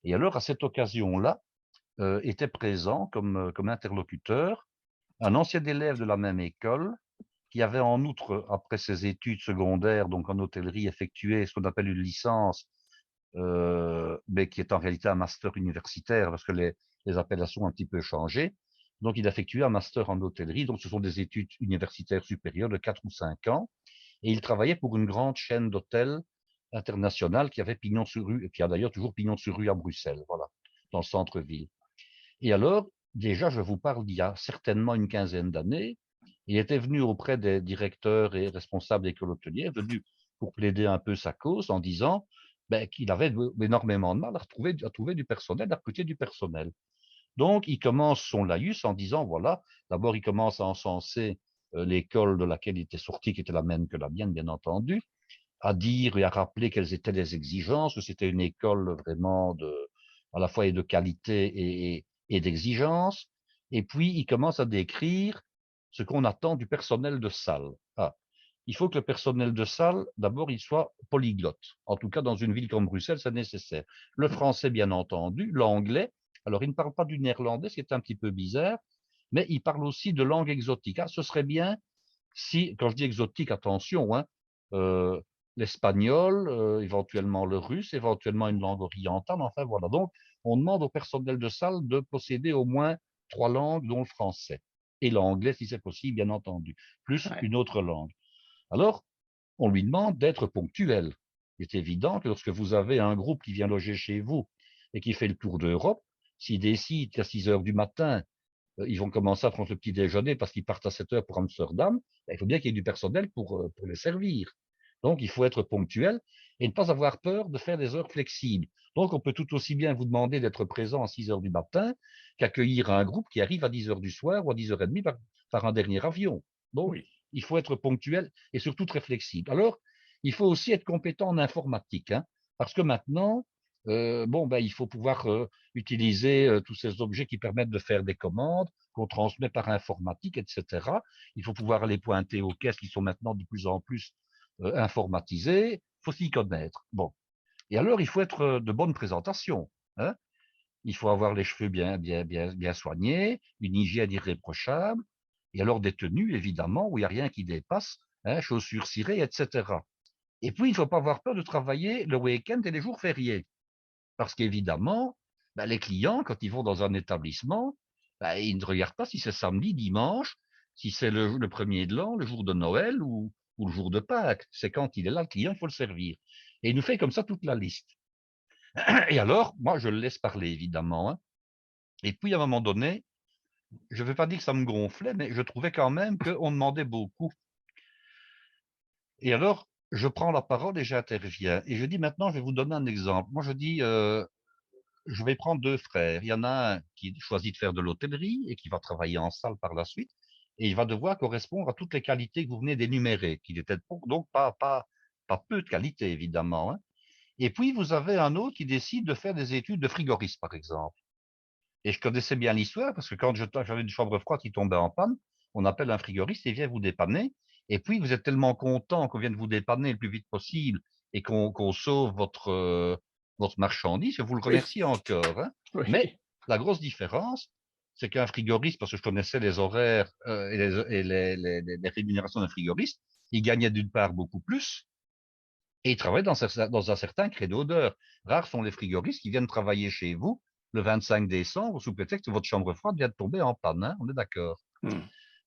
Et alors, à cette occasion-là, était présent comme interlocuteur un ancien élève de la même école qui avait en outre, après ses études secondaires, donc en hôtellerie, effectué ce qu'on appelle une licence, mais qui est en réalité un master universitaire, parce que les appellations ont un petit peu changé. Donc, il a effectué un master en hôtellerie, donc ce sont des études universitaires supérieures de 4 ou 5 ans, et il travaillait pour une grande chaîne d'hôtels internationale qui avait pignon sur rue, et qui a d'ailleurs toujours pignon sur rue à Bruxelles, voilà, dans le centre-ville. Et alors, déjà, je vous parle d'il y a certainement une quinzaine d'années, il était venu auprès des directeurs et responsables d'écoles hôtelières, venu pour plaider un peu sa cause en disant qu'il avait énormément de mal à trouver du personnel, à recruter du personnel. Donc, il commence son laïus en disant, voilà, d'abord, il commence à encenser l'école de laquelle il était sorti, qui était la même que la mienne, bien entendu, à dire et à rappeler quelles étaient les exigences, que c'était une école vraiment à la fois et de qualité et d'exigence. Et puis, il commence à décrire ce qu'on attend du personnel de salle. Ah, il faut que le personnel de salle, d'abord, il soit polyglotte. En tout cas, dans une ville comme Bruxelles, c'est nécessaire. Le français, bien entendu, l'anglais. Alors, il ne parle pas du néerlandais, ce qui est un petit peu bizarre, mais il parle aussi de langue exotique. Ah, ce serait bien si, quand je dis exotique, attention, hein, euh, l'espagnol, éventuellement le russe, éventuellement une langue orientale, enfin voilà. Donc, on demande au personnel de salle de posséder au moins 3 langues, dont le français. Et l'anglais, si c'est possible, bien entendu, plus Ouais. une autre langue. Alors, on lui demande d'être ponctuel. Il est évident que lorsque vous avez un groupe qui vient loger chez vous et qui fait le tour d'Europe, s'il décide qu'à 6 heures du matin, ils vont commencer à prendre le petit déjeuner parce qu'ils partent à 7 heures pour Amsterdam, il faut bien qu'il y ait du personnel pour les servir. Donc, il faut être ponctuel et ne pas avoir peur de faire des heures flexibles. Donc, on peut tout aussi bien vous demander d'être présent à 6 heures du matin qu'accueillir un groupe qui arrive à 10 heures du soir ou à 10h30 par un dernier avion. Donc, Oui. il faut être ponctuel et surtout très flexible. Alors, il faut aussi être compétent en informatique, hein, parce que maintenant, il faut pouvoir utiliser tous ces objets qui permettent de faire des commandes qu'on transmet par informatique, etc. Il faut pouvoir aller pointer aux caisses qui sont maintenant de plus en plus informatisées. Il faut s'y connaître. Bon. Et alors, il faut être de bonne présentation, hein. Il faut avoir les cheveux bien soignés, une hygiène irréprochable, et alors des tenues, évidemment, où il n'y a rien qui dépasse, hein, chaussures cirées, etc. Et puis, il ne faut pas avoir peur de travailler le week-end et les jours fériés. Parce qu'évidemment, les clients, quand ils vont dans un établissement, ils ne regardent pas si c'est samedi, dimanche, si c'est le premier de l'an, le jour de Noël ou le jour de Pâques. C'est quand il est là, le client, il faut le servir. Et il nous fait comme ça toute la liste. Et alors, moi, je le laisse parler, évidemment, hein. Et puis, à un moment donné, je ne vais pas dire que ça me gonflait, mais je trouvais quand même qu'on demandait beaucoup. Et alors, je prends la parole et j'interviens. Et je dis maintenant, je vais vous donner un exemple. Moi, je dis, je vais prendre 2 frères. Il y en a un qui choisit de faire de l'hôtellerie et qui va travailler en salle par la suite. Et il va devoir correspondre à toutes les qualités que vous venez d'énumérer, qui n'étaient donc pas peu de qualités, évidemment, hein. Et puis, vous avez un autre qui décide de faire des études de frigoriste, par exemple. Et je connaissais bien l'histoire parce que quand j'avais une chambre froide qui tombait en panne, on appelle un frigoriste et il vient vous dépanner. Et puis, vous êtes tellement content qu'on vienne vous dépanner le plus vite possible et qu'on sauve votre marchandise que vous le Oui. remerciez encore, hein. Mais Oui. la grosse différence, c'est qu'un frigoriste, parce que je connaissais les horaires et les rémunérations d'un frigoriste, il gagnait d'une part beaucoup plus et il travaille dans un certain créneau d'heures. Rares sont les frigoristes qui viennent travailler chez vous le 25 décembre sous prétexte que votre chambre froide vient de tomber en panne, hein, on est d'accord. Hmm.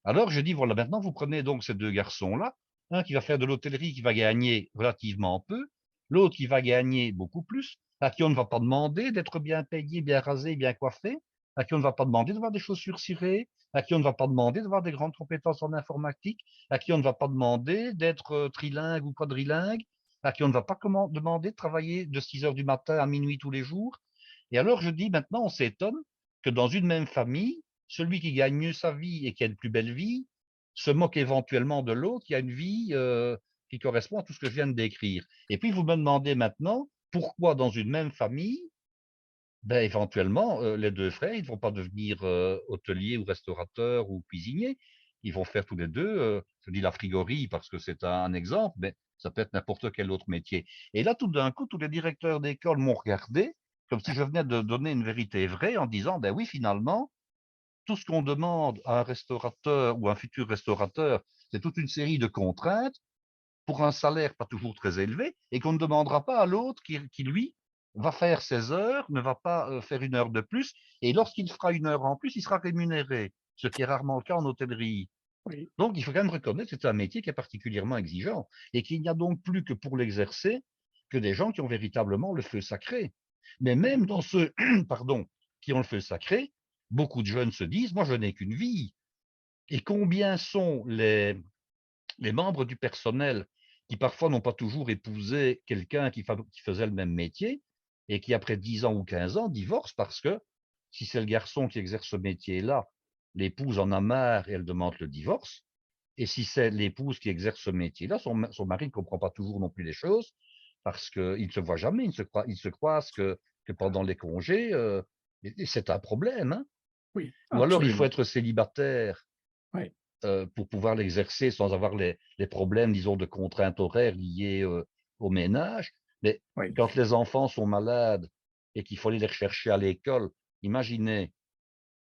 Alors je dis, voilà, maintenant vous prenez donc ces 2 garçons-là, un qui va faire de l'hôtellerie, qui va gagner relativement peu, l'autre qui va gagner beaucoup plus, à qui on ne va pas demander d'être bien payé, bien rasé, bien coiffé, à qui on ne va pas demander d'avoir des chaussures cirées, à qui on ne va pas demander d'avoir des grandes compétences en informatique, à qui on ne va pas demander d'être trilingue ou quadrilingue, à qui on ne va pas demander de travailler de 6 heures du matin à minuit tous les jours. Et alors je dis, maintenant on s'étonne que dans une même famille, celui qui gagne mieux sa vie et qui a une plus belle vie se moque éventuellement de l'autre qui a une vie qui correspond à tout ce que je viens de décrire. Et puis vous me demandez maintenant pourquoi dans une même famille, éventuellement, les 2 frères, ils ne vont pas devenir hôteliers ou restaurateurs ou cuisiniers. Ils vont faire tous les deux, je dis la frigorie parce que c'est un exemple, mais ça peut être n'importe quel autre métier. Et là, tout d'un coup, tous les directeurs d'école m'ont regardé comme si je venais de donner une vérité vraie en disant, ben oui, finalement, tout ce qu'on demande à un restaurateur ou un futur restaurateur, c'est toute une série de contraintes pour un salaire pas toujours très élevé et qu'on ne demandera pas à l'autre qui, lui, va faire ses heures, ne va pas faire une heure de plus. Et lorsqu'il fera une heure en plus, il sera rémunéré, ce qui est rarement le cas en hôtellerie. Oui. Donc, il faut quand même reconnaître que c'est un métier qui est particulièrement exigeant et qu'il n'y a donc plus que pour l'exercer que des gens qui ont véritablement le feu sacré. Mais même dans ceux, pardon, qui ont le feu sacré, beaucoup de jeunes se disent, moi, je n'ai qu'une vie. Et combien sont les membres du personnel qui parfois n'ont pas toujours épousé quelqu'un qui faisait le même métier et qui, après 10 ans ou 15 ans, divorcent parce que si c'est le garçon qui exerce ce métier-là, l'épouse en a marre et elle demande le divorce. Et si c'est l'épouse qui exerce ce métier-là, son mari ne comprend pas toujours non plus les choses parce qu'ils ne se voient jamais, ils se croisent que pendant les congés, et c'est un problème, hein. Oui, Ou alors il faut absolument. être célibataire Oui, pour pouvoir l'exercer sans avoir les problèmes, disons, de contraintes horaires liées au ménage. Mais oui. quand les enfants sont malades et qu'il faut aller les rechercher à l'école, imaginez,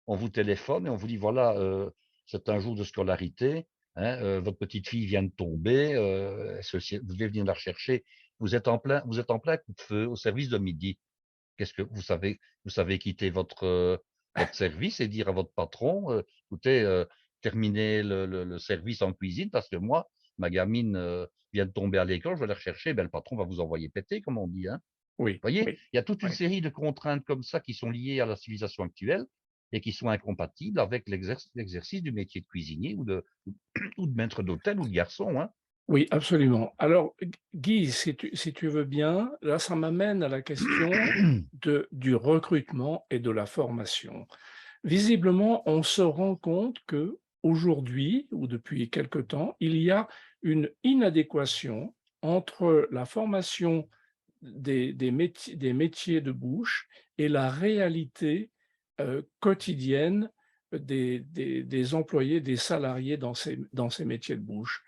on vous téléphone et on vous dit voilà, c'est un jour de scolarité, hein, votre petite fille vient de tomber, vous devez venir la rechercher. Vous êtes en plein coup de feu au service de midi. Qu'est-ce que vous savez quitter votre service et dire à votre patron, écoutez, terminez le service en cuisine parce que moi, ma gamine vient de tomber à l'école, je vais la rechercher. Ben, le patron va vous envoyer péter, comme on dit, hein. Oui, Vous voyez, oui, il y a toute une oui. série de contraintes comme ça qui sont liées à la civilisation actuelle et qui sont incompatibles avec l'exercice du métier de cuisinier ou de maître d'hôtel ou de garçon, hein. Oui, absolument. Alors, Guy, si tu veux bien, là, ça m'amène à la question du recrutement et de la formation. Visiblement, on se rend compte que aujourd'hui, ou depuis quelque temps, il y a une inadéquation entre la formation des métiers de bouche et la réalité quotidienne des employés, des salariés dans ces métiers de bouche.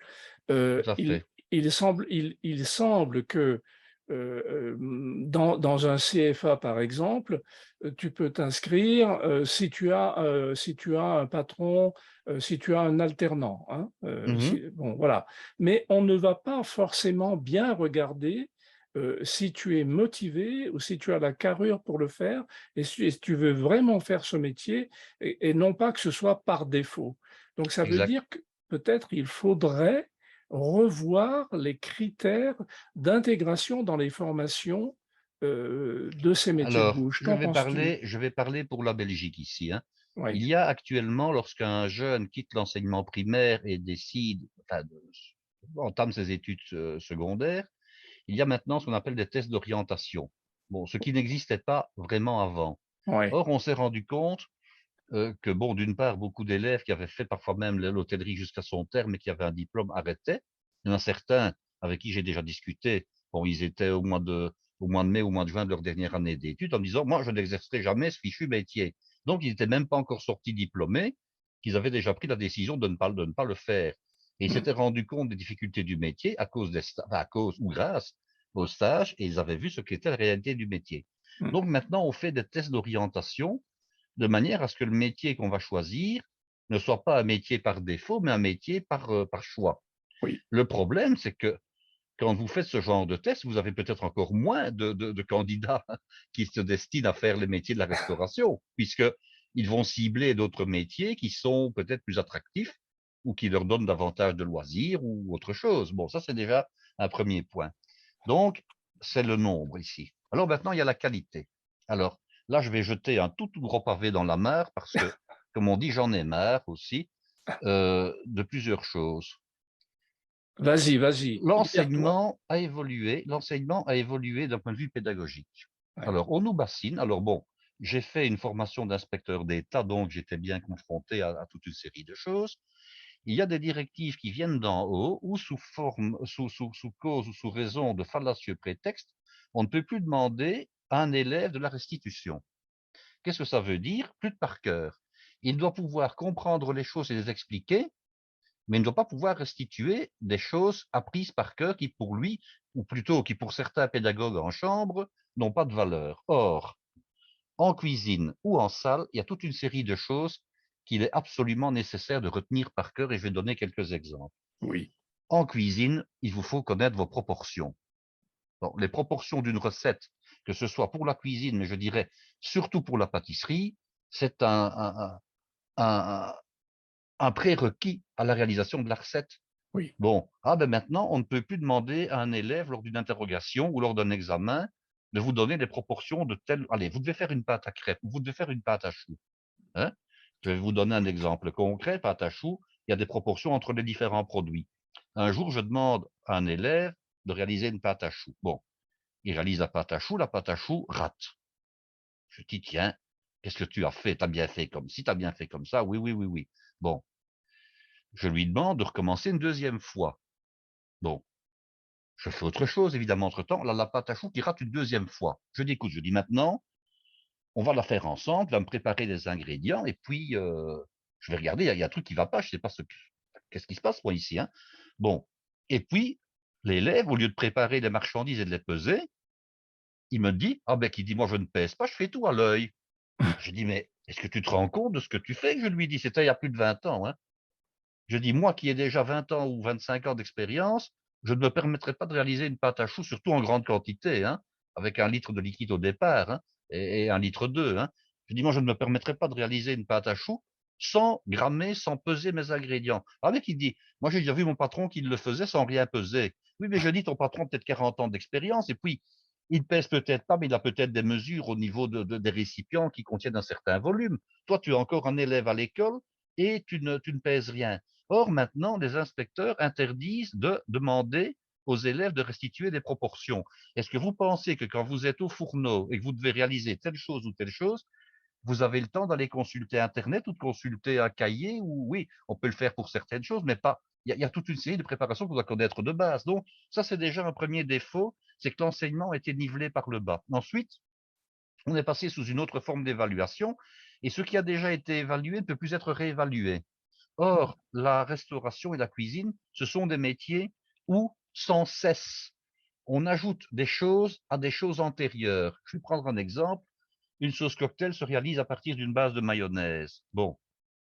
Tout à Il, fait. il semble que dans un CFA, par exemple, tu peux t'inscrire si tu as un patron, si tu as un alternant, hein, Mmh. bon, voilà. Mais on ne va pas forcément bien regarder si tu es motivé ou si tu as la carrure pour le faire et si tu veux vraiment faire ce métier et non pas que ce soit par défaut. Donc ça veut Exact. dire que peut-être il faudrait revoir les critères d'intégration dans les formations, de ces métiers de Alors, bouche. Qu'en penses-tu? je vais parler pour la Belgique ici, hein. Oui, Il y a actuellement, lorsqu'un jeune quitte l'enseignement primaire et décide, enfin, entame ses études secondaires, il y a maintenant ce qu'on appelle des tests d'orientation. Bon, ce qui n'existait pas vraiment avant. ouais, Or, on s'est rendu compte que, bon, d'une part, beaucoup d'élèves qui avaient fait parfois même l'hôtellerie jusqu'à son terme et qui avaient un diplôme arrêtaient. Il y en a certains avec qui j'ai déjà discuté. Bon, ils étaient au mois de mai, au mois de juin de leur dernière année d'études en disant, moi, je n'exercerai jamais ce fichu métier. Donc, ils n'étaient même pas encore sortis diplômés, qu'ils avaient déjà pris la décision de ne pas le faire. Et ils mmh, s'étaient rendus compte des difficultés du métier à cause enfin, à cause ou grâce aux stages et ils avaient vu ce qu'était la réalité du métier. mmh, Donc, maintenant, on fait des tests d'orientation de manière à ce que le métier qu'on va choisir ne soit pas un métier par défaut, mais un métier par choix. oui, Le problème, c'est que quand vous faites ce genre de test, vous avez peut-être encore moins de candidats qui se destinent à faire les métiers de la restauration, puisqu'ils vont cibler d'autres métiers qui sont peut-être plus attractifs ou qui leur donnent davantage de loisirs ou autre chose. Bon, ça, c'est déjà un premier point. Donc, c'est le nombre ici. Alors maintenant, il y a la qualité. Alors là, je vais jeter un tout gros pavé dans la mare parce que, comme on dit, j'en ai marre aussi de plusieurs choses. vas-y, vas-y, libère-toi. L'enseignement a évolué d'un point de vue pédagogique. Ouais, Alors, on nous bassine. Alors bon, j'ai fait une formation d'inspecteur d'État, donc j'étais bien confronté à toute une série de choses. Il y a des directives qui viennent d'en haut ou sous cause ou sous raison de fallacieux prétextes, on ne peut plus demander à un élève de la restitution. Qu'est-ce que ça veut dire? Plus de par cœur. Il doit pouvoir comprendre les choses et les expliquer, mais il ne doit pas pouvoir restituer des choses apprises par cœur qui pour lui, ou plutôt qui pour certains pédagogues en chambre, n'ont pas de valeur. Or, en cuisine ou en salle, il y a toute une série de choses qu'il est absolument nécessaire de retenir par cœur et je vais donner quelques exemples. oui, En cuisine, il vous faut connaître vos proportions. Bon, les proportions d'une recette, que ce soit pour la cuisine, mais je dirais surtout pour la pâtisserie, c'est un, un prérequis à la réalisation de la recette. oui, Bon, ah ben maintenant, on ne peut plus demander à un élève lors d'une interrogation ou lors d'un examen de vous donner les proportions de telle. Allez, vous devez faire une pâte à crêpes, vous devez faire une pâte à choux. Hein. Je vais vous donner un exemple concret. Pâte à choux, il y a des proportions entre les différents produits. Un jour, je demande à un élève de réaliser une pâte à choux. Bon, il réalise la pâte à choux rate. Je dis: «Tiens, qu'est-ce que tu as fait? Tu as bien fait comme ci, tu as bien fait comme ça». «Oui, oui, oui, oui». Bon, je lui demande de recommencer une deuxième fois. Bon, je fais autre chose évidemment entre-temps. Là, la pâte à choux qui rate une deuxième fois. Je dis: «Écoute», je dis: «Maintenant, on va la faire ensemble, tu vas me préparer les ingrédients et puis, je vais regarder, il y a un truc qui va pas, je sais pas qu'est-ce qui se passe moi ici, hein?» Bon, et puis l'élève, au lieu de préparer les marchandises et de les peser, il me dit: «Ah ben», qu'il dit: «Moi je ne pèse pas, je fais tout à l'œil». Je dis: «Mais est-ce que tu te rends compte de ce que tu fais?» Je lui dis, c'était il y a plus de 20 ans, hein. Je dis: «Moi qui ai déjà 20 ans ou 25 ans d'expérience, je ne me permettrai pas de réaliser une pâte à choux, surtout en grande quantité, hein, avec 1 litre de liquide au départ, hein, et 1 litre 2, hein». Je dis: «Moi, je ne me permettrai pas de réaliser une pâte à choux sans grammer, sans peser mes ingrédients». Ah mais il dit: «Moi, j'ai déjà vu mon patron qui le faisait sans rien peser». Oui, mais je dis: «Ton patron a peut-être 40 ans d'expérience et puis il pèse peut-être pas, mais il a peut-être des mesures au niveau des récipients qui contiennent un certain volume. Toi, tu es encore un élève à l'école et tu ne pèses rien». Or, maintenant, les inspecteurs interdisent de demander aux élèves de restituer des proportions. Est-ce que vous pensez que quand vous êtes au fourneau et que vous devez réaliser telle chose ou telle chose, vous avez le temps d'aller consulter Internet ou de consulter un cahier? Ou oui, on peut le faire pour certaines choses, mais pas. Il y a toute une série de préparations qu'on doit connaître de base. Donc, ça, c'est déjà un premier défaut, c'est que l'enseignement a été nivelé par le bas. Ensuite, on est passé sous une autre forme d'évaluation, et ce qui a déjà été évalué ne peut plus être réévalué. Or, la restauration et la cuisine, ce sont des métiers où, sans cesse, on ajoute des choses à des choses antérieures. Je vais prendre un exemple. Une sauce cocktail se réalise à partir d'une base de mayonnaise. Bon,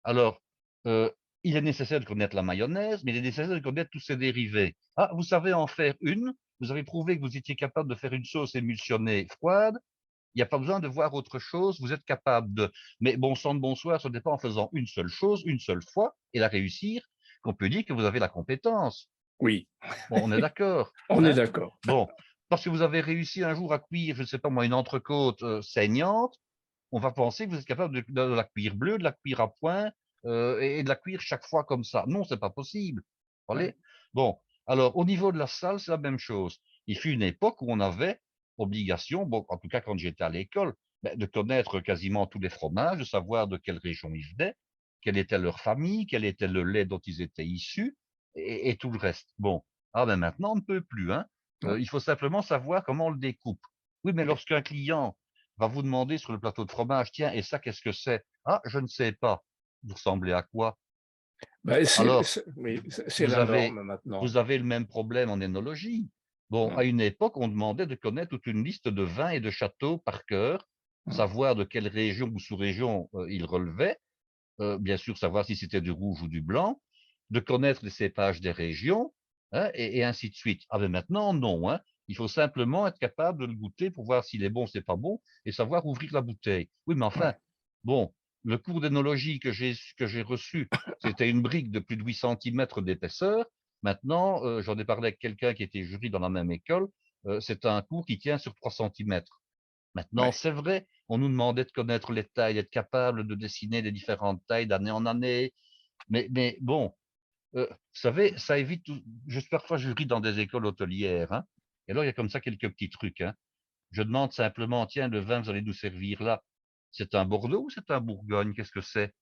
alors, il est nécessaire de connaître la mayonnaise, mais il est nécessaire de connaître tous ses dérivés. Ah, vous savez en faire une, vous avez prouvé que vous étiez capable de faire une sauce émulsionnée froide, il n'y a pas besoin de voir autre chose, vous êtes capable de. Mais bon sang de bonsoir, ce n'est pas en faisant une seule chose, une seule fois, et la réussir, qu'on peut dire que vous avez la compétence. Oui, Bon, on est d'accord, on est hein? d'accord. Bon, parce que vous avez réussi un jour à cuire, je ne sais pas moi, une entrecôte saignante, on va penser que vous êtes capable de la cuire bleue, de la cuire à point, et de la cuire chaque fois comme ça. Non, c'est pas possible. Vous Ouais. voyez? Bon, alors au niveau de la salle, c'est la même chose. Il fut une époque où on avait obligation, bon, en tout cas quand j'étais à l'école, ben, de connaître quasiment tous les fromages, de savoir de quelle région ils venaient, quelle était leur famille, quel était le lait dont ils étaient issus, et tout le reste. Bon, ah ben maintenant on ne peut plus, hein. Ouais. Il faut simplement savoir comment on le découpe. Oui, mais Oui. lorsqu'un client va vous demander sur le plateau de fromage: «Tiens, et ça, qu'est-ce que c'est?» «Ah, je ne sais pas». Vous ressemblez à quoi? Bah, Alors, oui, c'est vous la avez norme maintenant. vous avez le même problème en énologie. Bon, à Mmh, une époque, on demandait de connaître toute une liste de vins et de châteaux par cœur, mmh. savoir de quelle région ou sous-région, ils relevaient, bien sûr savoir si c'était du rouge ou du blanc, de connaître les cépages des régions, hein, et ainsi de suite. Ah mais maintenant non, hein. Il faut simplement être capable de le goûter pour voir s'il est bon, c'est pas bon, et savoir ouvrir la bouteille. Oui, mais enfin, Ouais. bon, le cours d'énologie que j'ai reçu, c'était une brique de plus de 8 centimètres d'épaisseur. Maintenant, j'en ai parlé avec quelqu'un qui était jury dans la même école, c'est un cours qui tient sur 3 centimètres. Maintenant, Ouais. c'est vrai, on nous demandait de connaître les tailles, d'être capable de dessiner les différentes tailles d'année en année, mais bon, vous savez, ça évite tout. Parfois, je ris dans des écoles hôtelières, hein, et alors il y a comme ça quelques petits trucs, hein. Je demande simplement: «Tiens, le vin que vous allez nous servir là, c'est un Bordeaux ou c'est un Bourgogne? Qu'est-ce que c'est?»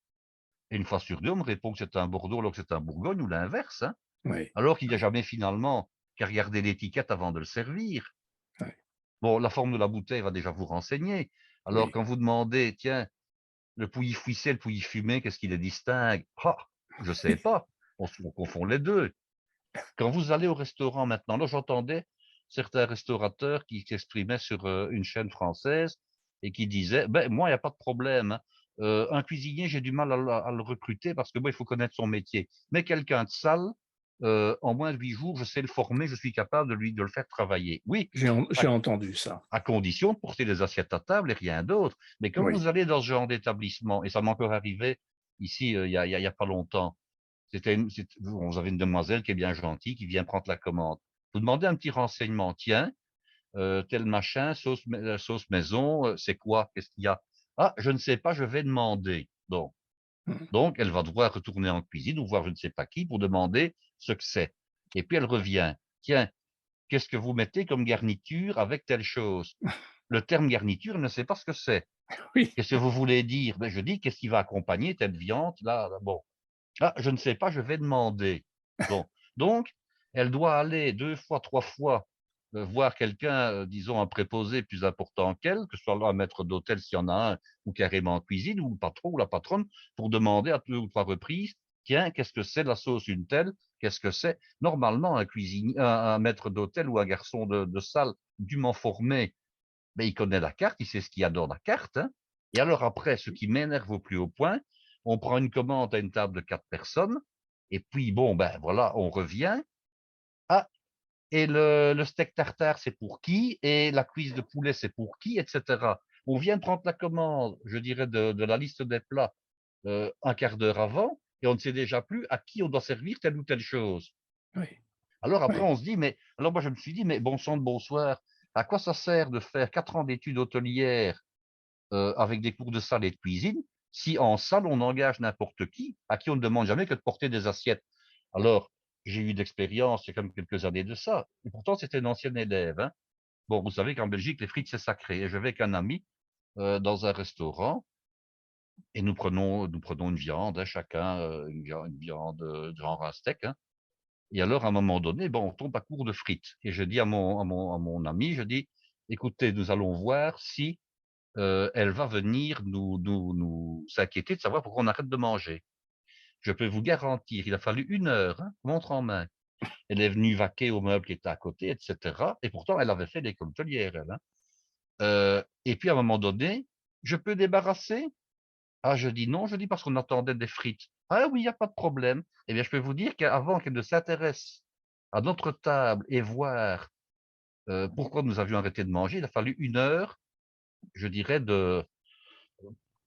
Et une fois sur 2, on me répond que c'est un Bordeaux alors que c'est un Bourgogne, ou l'inverse, hein, Oui. alors qu'il n'y a jamais finalement qu'à regarder l'étiquette avant de le servir. Ouais. Bon, la forme de la bouteille va déjà vous renseigner. Alors Oui. quand vous demandez: «Tiens, le pouilly fuissé, le pouilly fumé, qu'est-ce qui les distingue?» «Ah, je sais pas, on confond les 2. Quand vous allez au restaurant maintenant, là j'entendais certains restaurateurs qui s'exprimaient sur, une chaîne française, et qui disaient: «Beh, moi il y a pas de problème, hein, un cuisinier, j'ai du mal à le recruter parce que bon, il faut connaître son métier. Mais quelqu'un de salle, en moins de 8 jours, je sais le former, je suis capable de le faire travailler». Oui, J'ai à entendu ça. à condition de porter les assiettes à table et rien d'autre. Mais quand Oui. vous allez dans ce genre d'établissement, et ça m'est encore arrivé ici, il y a pas longtemps, vous avez une demoiselle qui est bien gentille, qui vient prendre la commande. Vous demandez un petit renseignement: «Tiens, tel machin, sauce maison, c'est quoi? Qu'est-ce qu'il y a?» «Ah, je ne sais pas, je vais demander». Bon, Mmh. donc elle va devoir retourner en cuisine ou voir je ne sais pas qui pour demander ce que c'est. Et puis elle revient. Tiens, qu'est-ce que vous mettez comme garniture avec telle chose? Le terme garniture, elle ne sait pas ce que c'est. Oui, Qu'est-ce que vous voulez dire? Ben, je dis, qu'est-ce qui va accompagner telle viande? Là, bon. Ah, je ne sais pas, je vais demander. Bon, donc, elle doit aller 2 fois, 3 fois, voir quelqu'un, disons un préposé plus important qu'elle, que ce soit un maître d'hôtel s'il y en a un, ou carrément en cuisine, ou le patron ou la patronne, pour demander à 2 ou 3 reprises: «Tiens, qu'est-ce que c'est la sauce une telle? Qu'est-ce que c'est?» Normalement, un maître d'hôtel ou un garçon de salle dûment formé, beh, il connaît la carte, il sait ce qu'il y a dans la carte, hein. Et alors après, ce qui m'énerve au plus haut point, on prend une commande à une table de 4 personnes et puis bon, ben, voilà, on revient. Ah, et le steak tartare, c'est pour qui? Et la cuisse de poulet, c'est pour qui? Et cetera. On vient de prendre la commande, je dirais de la liste des plats, 1/4 d'heure avant et on ne sait déjà plus à qui on doit servir telle ou telle chose. oui, Alors après, oui, on se dit, mais alors moi je me suis dit: «Mais bon sang de bonsoir, à quoi ça sert de faire 4 ans d'études hôtelières avec des cours de salle et de cuisine, si en salle on engage n'importe qui, à qui on ne demande jamais que de porter des assiettes?» Alors, j'ai eu d'expérience il y a quand même quelques années de ça, et pourtant c'était une ancienne élève, hein. Bon, vous savez qu'en Belgique, les frites, c'est sacré, et je vais avec un ami, dans un restaurant et nous prenons une viande, hein, chacun, une viande, genre un steak, hein. Et alors à un moment donné, bon, on tombe à court de frites et je dis à mon ami, je dis: «Écoutez, nous allons voir si elle va venir nous s'inquiéter de savoir pourquoi on arrête de manger.» Je peux vous garantir, il a fallu 1 heure, hein, montre en main. Elle est venue vaquer au meuble qui était à côté et cetera, et pourtant elle avait fait l'école hôtelière elle, hein. Et puis à un moment donné: «Je peux débarrasser?» Ah, je dis: «Non», je dis: «Parce qu'on attendait des frites.» «Ah oui, il y a pas de problème.» Eh bien, je peux vous dire qu'avant qu'elle ne s'intéresse à notre table et voir, pourquoi nous avions arrêté de manger, il a fallu 1 heure, je dirais,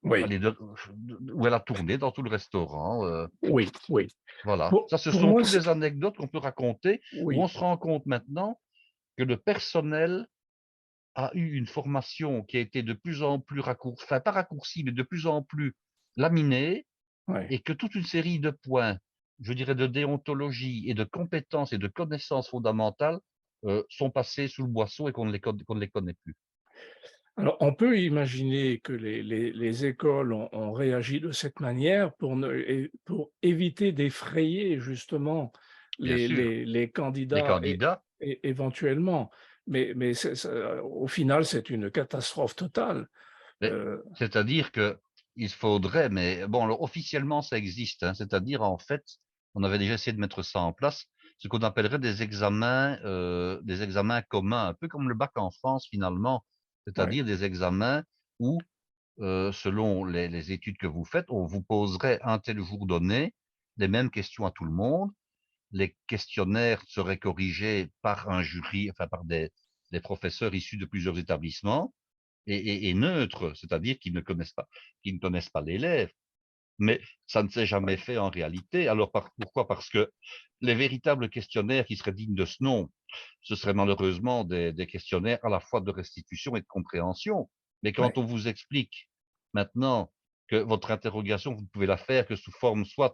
oui, allez, où elle a tourné dans tout le restaurant, oui, oui. voilà. Ça, ce Pour sont moi, toutes les anecdotes qu'on peut raconter, où on oui, se rend compte maintenant que le personnel a eu une formation qui a été de plus en plus enfin pas raccourcie, mais de plus en plus laminée, oui. et que toute une série de points, je dirais de déontologie et de compétences et de connaissances fondamentales, sont passés sous le boisseau et qu'on ne les connaît plus. Alors, on peut imaginer que les écoles ont réagi de cette manière pour ne et pour éviter d'effrayer justement Bien sûr, les les candidats candidats, et éventuellement, mais au final, c'est une catastrophe totale. mais Heu, c'est-à-dire qu'il faudrait, mais bon, alors officiellement ça existe, hein, c'est-à-dire en fait, on avait déjà essayé de mettre ça en place, ce qu'on appellerait des examens communs, un peu comme le bac en France finalement. ouais, C'est-à-dire des examens où, selon les études que vous faites, on vous poserait un tel jour donné les mêmes questions à tout le monde. Les questionnaires seraient corrigés par un jury, enfin par des professeurs issus de plusieurs établissements, et neutres, c'est-à-dire qui ne connaissent pas l'élève. Mais ça ne s'est jamais ouais, fait en réalité. Alors pourquoi? Parce que les véritables questionnaires qui seraient dignes de ce nom, ce seraient malheureusement des questionnaires à la fois de restitution et de compréhension. Mais quand ouais, on vous explique maintenant que votre interrogation, vous ne pouvez la faire que sous forme soit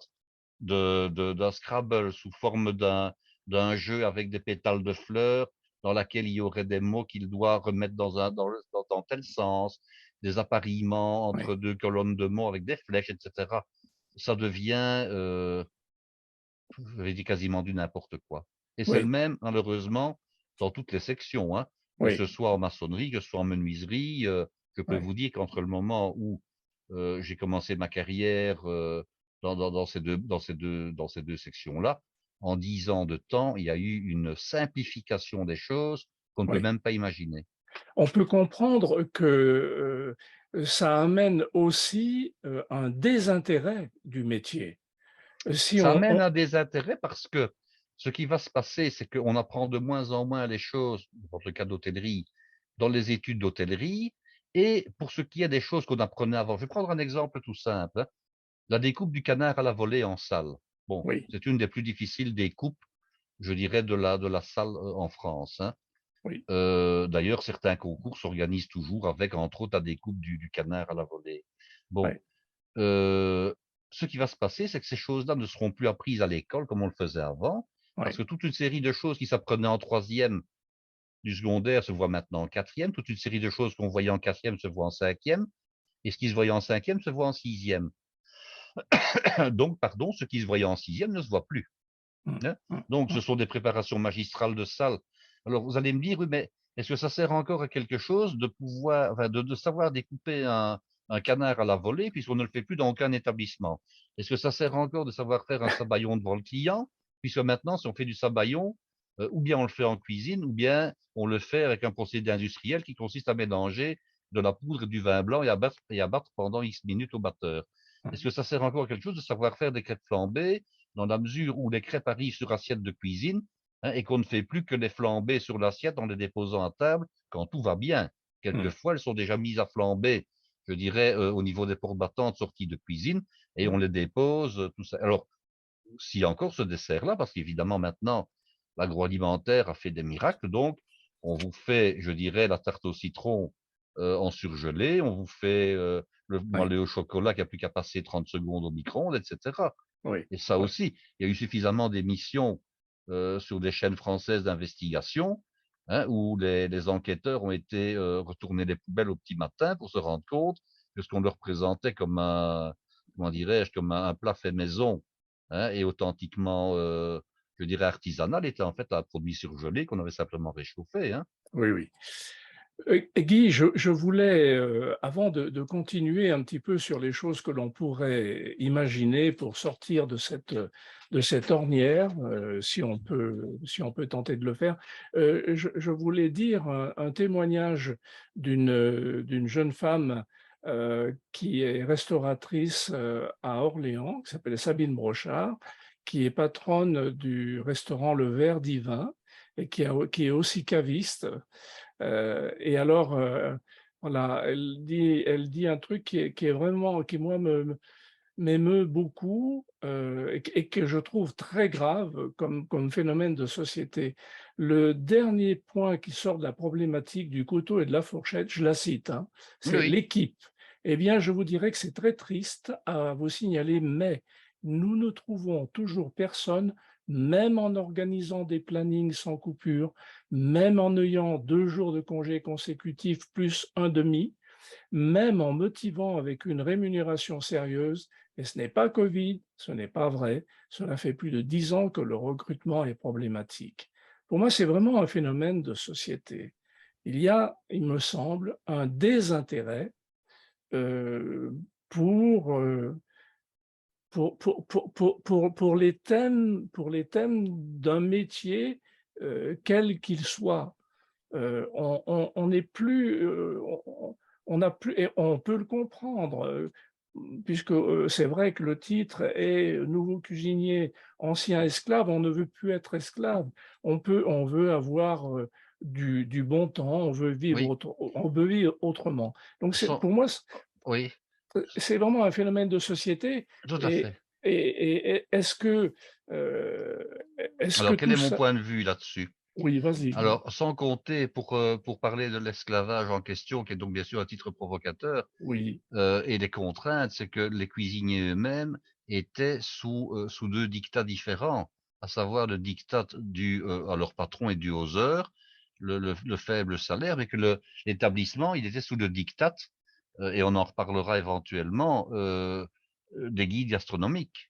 d'un Scrabble, sous forme d'un jeu avec des pétales de fleurs, dans laquelle il y aurait des mots qu'il doit remettre dans tel sens, des appariements ouais, entre 2 colonnes de mots avec des flèches, et cetera. Ça devient, je vais dire quasiment du n'importe quoi. Et c'est le oui, même malheureusement dans toutes les sections, hein, que oui, ce soit en maçonnerie, que ce soit en menuiserie, je peux ouais. vous dire qu'entre le moment où, j'ai commencé ma carrière, dans ces deux sections-là, en 10 ans de temps, il y a eu une simplification des choses qu'on ne peut Oui. même pas imaginer. On peut comprendre que, ça amène aussi, un désintérêt du métier. Si Ça amène on un désintérêt parce que ce qui va se passer, c'est qu'on apprend de moins en moins les choses, dans le cas d'hôtellerie, dans les études d'hôtellerie, et pour ce qui est des choses qu'on apprenait avant. Je vais prendre un exemple tout simple, hein. La découpe du canard à la volée en salle. Bon, oui, c'est une des plus difficiles découpes, je dirais, de la salle, en France, hein. oui, D'ailleurs, certains concours s'organisent toujours avec, entre autres, la découpe du canard à la volée. Bon, ouais, Heu, ce qui va se passer, c'est que ces choses-là ne seront plus apprises à l'école comme on le faisait avant, Oui. Parce que toute une série de choses qui s'apprenaient en troisième du secondaire se voient maintenant en quatrième. Toute une série de choses qu'on voyait en quatrième se voient en cinquième. Et ce qui se voyait en cinquième se voit en sixième. Donc, pardon, ce qui se voyait en sixième ne se voit plus. Mm, Hein. mm, Donc, ce mm. sont des préparations magistrales de salle. Alors, vous allez me dire, oui, mais est-ce que ça sert encore à quelque chose de pouvoir, enfin, de savoir découper un canard à la volée, puisqu'on ne le fait plus dans aucun établissement? Est-ce que ça sert encore de savoir faire un sabayon devant le client, puisque maintenant, si on fait du sabayon, ou bien on le fait en cuisine, ou bien on le fait avec un procédé industriel qui consiste à mélanger de la poudre et du vin blanc et à battre pendant X minutes au batteur. Est-ce que ça sert encore à quelque chose de savoir faire des crêpes flambées dans la mesure où les crêpes arrivent sur assiette de cuisine, hein, et qu'on ne fait plus que les flamber sur l'assiette en les déposant à table quand tout va bien. Mm, Quelquefois, elles sont déjà mises à flamber, je dirais, au niveau des portes battantes sorties de cuisine, et on mm. les dépose, tout ça. Alors, s'il y a encore ce dessert-là, parce qu'évidemment maintenant, l'agroalimentaire a fait des miracles, donc on vous fait, je dirais, la tarte au citron en surgelé, on vous fait le Oui, moelleux au chocolat qui a plus qu'à passer 30 secondes au micro-ondes, etc. oui, Et ça oui, aussi, il y a eu suffisamment d'émissions sur des chaînes françaises d'investigation, hein, où les enquêteurs ont été retourner les poubelles au petit matin pour se rendre compte que ce qu'on leur présentait comme un, comment dirais-je, comme un plat fait maison, hein, et authentiquement, je dirais artisanal, était en fait un produit surgelé qu'on avait simplement réchauffé. Hein. oui, oui. Guy, je voulais, avant de continuer un petit peu sur les choses que l'on pourrait imaginer pour sortir de cette ornière, si on peut tenter de le faire, je voulais dire un témoignage d'une jeune femme qui est restauratrice à Orléans, qui s'appelle Sabine Brochard, qui est patronne du restaurant Le Verre Divin et qui est aussi caviste. Et alors, voilà, elle dit un truc qui est vraiment, qui moi m'émeut beaucoup et que je trouve très grave comme phénomène de société. Le dernier point qui sort de la problématique du couteau et de la fourchette, je la cite, hein, Oui, c'est oui. l'équipe. Eh bien, je vous dirais que c'est très triste à vous signaler, mais nous ne trouvons toujours personne, même en organisant des plannings sans coupure, même en ayant 2 jours de congé consécutifs plus un demi, même en motivant avec une rémunération sérieuse, et ce n'est pas Covid, ce n'est pas vrai, cela fait plus de 10 ans que le recrutement est problématique. Pour moi, c'est vraiment un phénomène de société. Il y a, il me semble, un désintérêt euh, pour, euh, pour les thèmes d'un métier, quel qu'il soit. On n'est plus, on n'a plus, et on peut le comprendre, puisque c'est vrai que le titre est nouveau cuisinier, ancien esclave, on ne veut plus être esclave, on veut avoir du bon temps, Oui. on veut vivre autrement. Donc Sans- pour moi, Oui, c'est vraiment un phénomène de société. tout à Et, fait. et euh, est-ce que Alors, quel tout est mon ça... point de vue là-dessus? Oui, vas-y. Alors, sans compter, pour parler de l'esclavage en question, qui est donc bien sûr un titre provocateur, Oui, et des contraintes, c'est que les cuisiniers eux-mêmes étaient sous deux dictats différents, à savoir le diktat dû à leur patron et dû aux heures, le faible salaire, mais que l'établissement, il était sous le diktat, et on en reparlera éventuellement, des guides gastronomiques.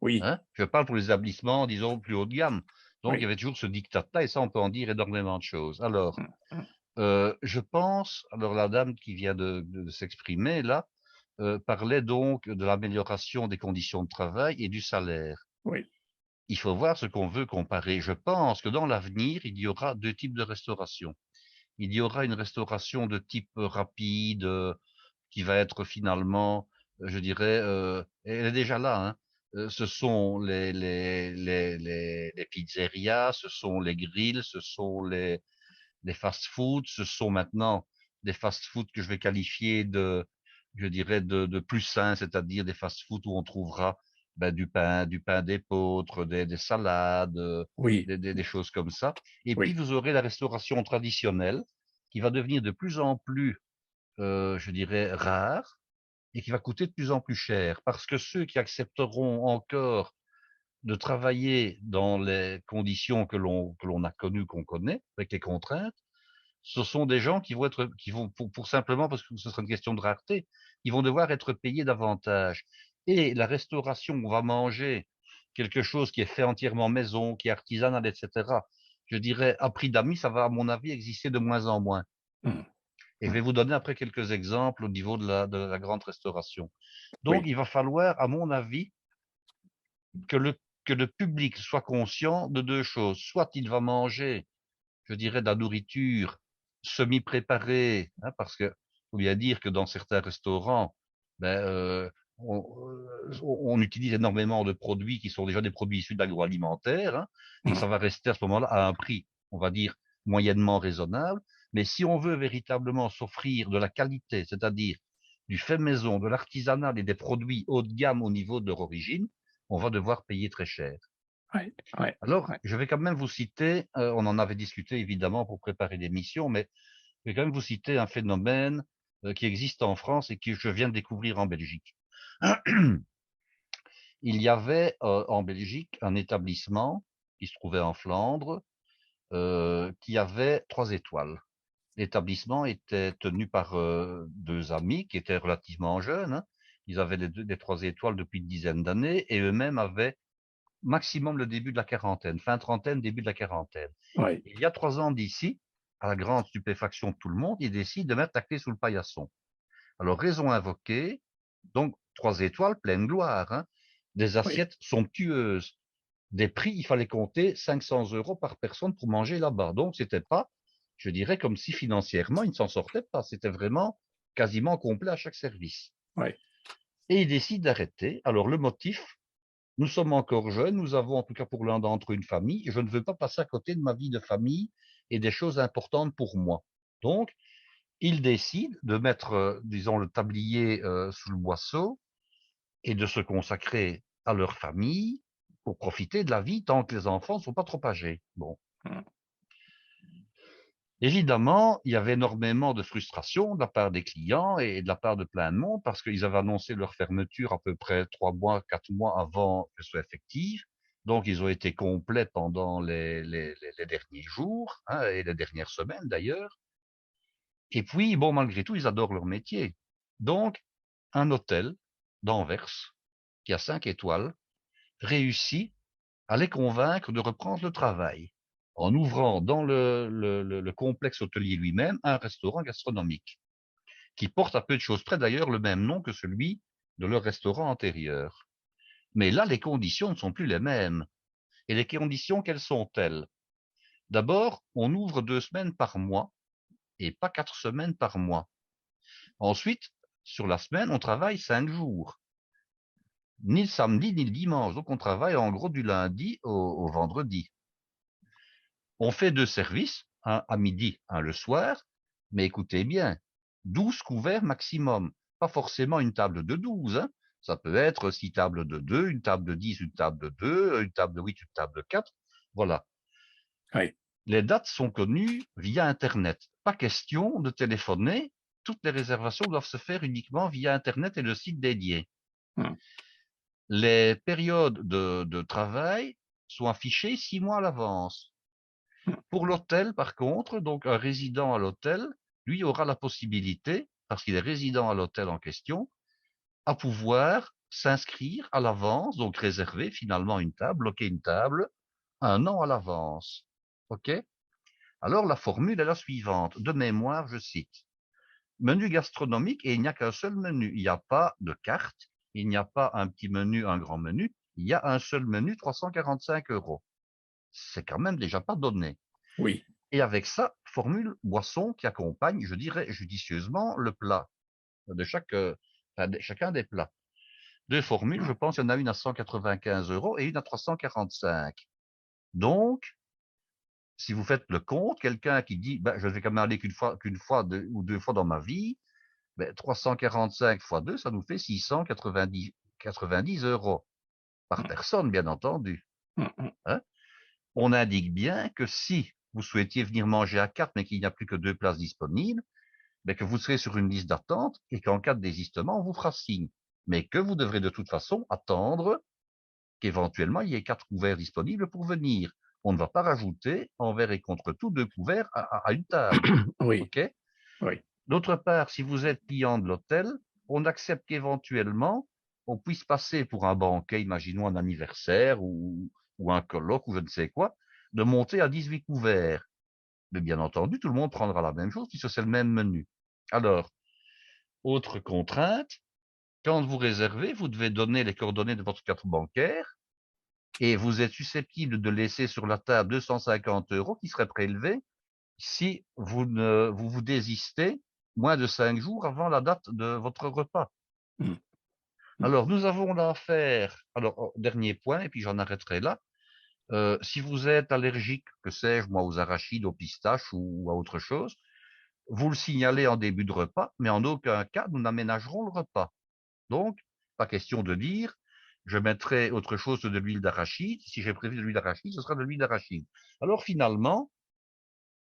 oui, Hein. Je parle pour les établissements, disons, plus haut de gamme. Donc, il y oui. avait toujours ce diktat-là, et ça, on peut en dire énormément de choses. Alors, Mmh, mmh. je pense, alors la dame qui vient de s'exprimer là, parlait donc de l'amélioration des conditions de travail et du salaire. Oui, Il faut voir ce qu'on veut comparer. Je pense que dans l'avenir, il y aura deux types de restauration. Il y aura une restauration de type rapide, qui va être finalement, je dirais, elle est déjà là, hein. Ce sont les pizzerias, ce sont les grilles, ce sont les fast-foods, ce sont maintenant des fast-foods que je vais qualifier je dirais, de plus sains, c'est-à-dire des fast-foods où on trouvera ben, du pain d'épeautre, des salades, oui, des choses comme ça. Et puis oui, vous aurez la restauration traditionnelle qui va devenir de plus en plus, je dirais, rare et qui va coûter de plus en plus cher parce que ceux qui accepteront encore de travailler dans les conditions que l'on a connues, qu'on connaît, avec les contraintes, ce sont des gens qui vont pour simplement parce que ce sera une question de rareté, ils vont devoir être payés davantage. Et la restauration, on va manger quelque chose qui est fait entièrement maison, qui est artisanal, et cetera. Je dirais, à prix d'amis, ça va, à mon avis, exister de moins en moins. Mmh. Et je Mmh. vais vous donner après quelques exemples au niveau de la grande restauration. Donc, Oui, il va falloir, à mon avis, que le public soit conscient de 2 choses. Soit il va manger, je dirais, de la nourriture semi-préparée, hein, parce que faut bien dire que dans certains restaurants, ben, on utilise énormément de produits qui sont déjà des produits issus de l'agroalimentaire, hein, et que mmh, ça va rester à ce moment-là à un prix, on va dire, moyennement raisonnable. Mais si on veut véritablement s'offrir de la qualité, c'est-à-dire du fait maison, de l'artisanal et des produits haut de gamme au niveau de leur origine, on va devoir payer très cher. ouais, ouais, Alors, ouais. je vais quand même vous citer, on en avait discuté évidemment pour préparer l'émission, mais je vais quand même vous citer un phénomène qui existe en France et que je viens de découvrir en Belgique. Il y avait en Belgique un établissement qui se trouvait en Flandre qui avait 3 étoiles. L'établissement était tenu par 2 amis qui étaient relativement jeunes, hein. Ils avaient les 3 étoiles depuis une dizaine d'années et eux-mêmes avaient maximum le début de la quarantaine, fin trentaine, début de la quarantaine. Ouais, Il y a 3 ans d'ici, à la grande stupéfaction de tout le monde, ils décident de mettre la clé sous le paillasson. Alors, raison invoquée, donc 3 étoiles, pleine gloire, hein, des oui, assiettes somptueuses, des prix, il fallait compter 500 € par personne pour manger là-bas. Donc, c'était pas, je dirais, comme si financièrement, ils ne s'en sortaient pas. C'était vraiment quasiment complet à chaque service. ouais. Et ils décident d'arrêter. Alors, le motif, nous sommes encore jeunes, nous avons en tout cas pour l'un d'entre eux une famille, et je ne veux pas passer à côté de ma vie de famille et des choses importantes pour moi. Donc, ils décident de mettre, disons, le tablier sous le boisseau et de se consacrer à leur famille pour profiter de la vie tant que les enfants ne sont pas trop âgés. Bon. Mmh. Évidemment, il y avait énormément de frustration de la part des clients et de la part de plein de monde parce qu'ils avaient annoncé leur fermeture à peu près 3 mois, 4 mois avant qu'elle soit effective. Donc, ils ont été complets pendant les derniers jours, hein, et les dernières semaines d'ailleurs. Et puis, bon, malgré tout, ils adorent leur métier. Donc, un hôtel d'Anvers, qui a 5 étoiles, réussit à les convaincre de reprendre le travail en ouvrant dans le complexe hôtelier lui-même un restaurant gastronomique qui porte à peu de choses près d'ailleurs le même nom que celui de leur restaurant antérieur. Mais là, les conditions ne sont plus les mêmes. Et les conditions, quelles sont-elles? D'abord, on ouvre 2 semaines par mois et pas 4 semaines par mois. Ensuite, sur la semaine, on travaille 5 jours. Ni le samedi, ni le dimanche. Donc, on travaille en gros du lundi au vendredi. On fait 2 services, un à midi, un le soir, mais écoutez bien, 12 couverts maximum. Pas forcément une table de 12, hein. Ça peut être 6 tables de 2, une table de 10, une table de 2, une table de 8, une table de 4. Voilà. Oui, Les dates sont connues via Internet. Pas question de téléphoner. Toutes les réservations doivent se faire uniquement via Internet et le site dédié. mmh, Les périodes de travail sont affichées 6 mois à l'avance. mmh, Pour l'hôtel, par contre, donc un résident à l'hôtel, lui aura la possibilité, parce qu'il est résident à l'hôtel en question, à pouvoir s'inscrire à l'avance, donc réserver finalement une table, bloquer une table, 1 an à l'avance. OK? Alors la formule est la suivante. De mémoire, je cite. Menu gastronomique et il n'y a qu'un seul menu. Il n'y a pas de carte, il n'y a pas un petit menu, un grand menu. Il y a un seul menu, 345 €. C'est quand même déjà pas donné. oui, Et avec ça, formule boisson qui accompagne, je dirais judicieusement, le plat de enfin, chacun des plats. 2 formules, je mmh, pense, il y en a une à 195 € et une à 345. Donc, si vous faites le compte, quelqu'un qui dit, ben, je ne vais quand même aller ou 2 fois dans ma vie, ben, 345 fois 2, ça nous fait 690 € par mmh, personne, bien entendu. mmh, mmh. Hein. On indique bien que si vous souhaitiez venir manger à 4, mais qu'il n'y a plus que 2 places disponibles, mais que vous serez sur une liste d'attente et qu'en cas de désistement, on vous fera signe. Mais que vous devrez de toute façon attendre qu'éventuellement, il y ait 4 couverts disponibles pour venir. On ne va pas rajouter, envers et contre tout, 2 couverts à une table. Oui, OK? oui. D'autre part, si vous êtes client de l'hôtel, on accepte qu'éventuellement, on puisse passer pour un banquet, imaginons un anniversaire ou un colloque ou je ne sais quoi, de monter à 18 couverts. Mais bien entendu, tout le monde prendra la même chose puisque c'est le même menu. Alors, autre contrainte, quand vous réservez, vous devez donner les coordonnées de votre carte bancaire et vous êtes susceptible de laisser sur la table 250 € qui seraient prélevés si vous désistez moins de 5 jours avant la date de votre repas. Mm. Mm. Alors, nous avons là affaire, alors, dernier point, et puis j'en arrêterai là. Si vous êtes allergique, que sais-je, moi, aux arachides, aux pistaches ou à autre chose, vous le signalez en début de repas, mais en aucun cas nous n'aménagerons le repas. Donc, pas question de dire, je mettrai autre chose que de l'huile d'arachide. Si j'ai prévu de l'huile d'arachide, ce sera de l'huile d'arachide. Alors finalement,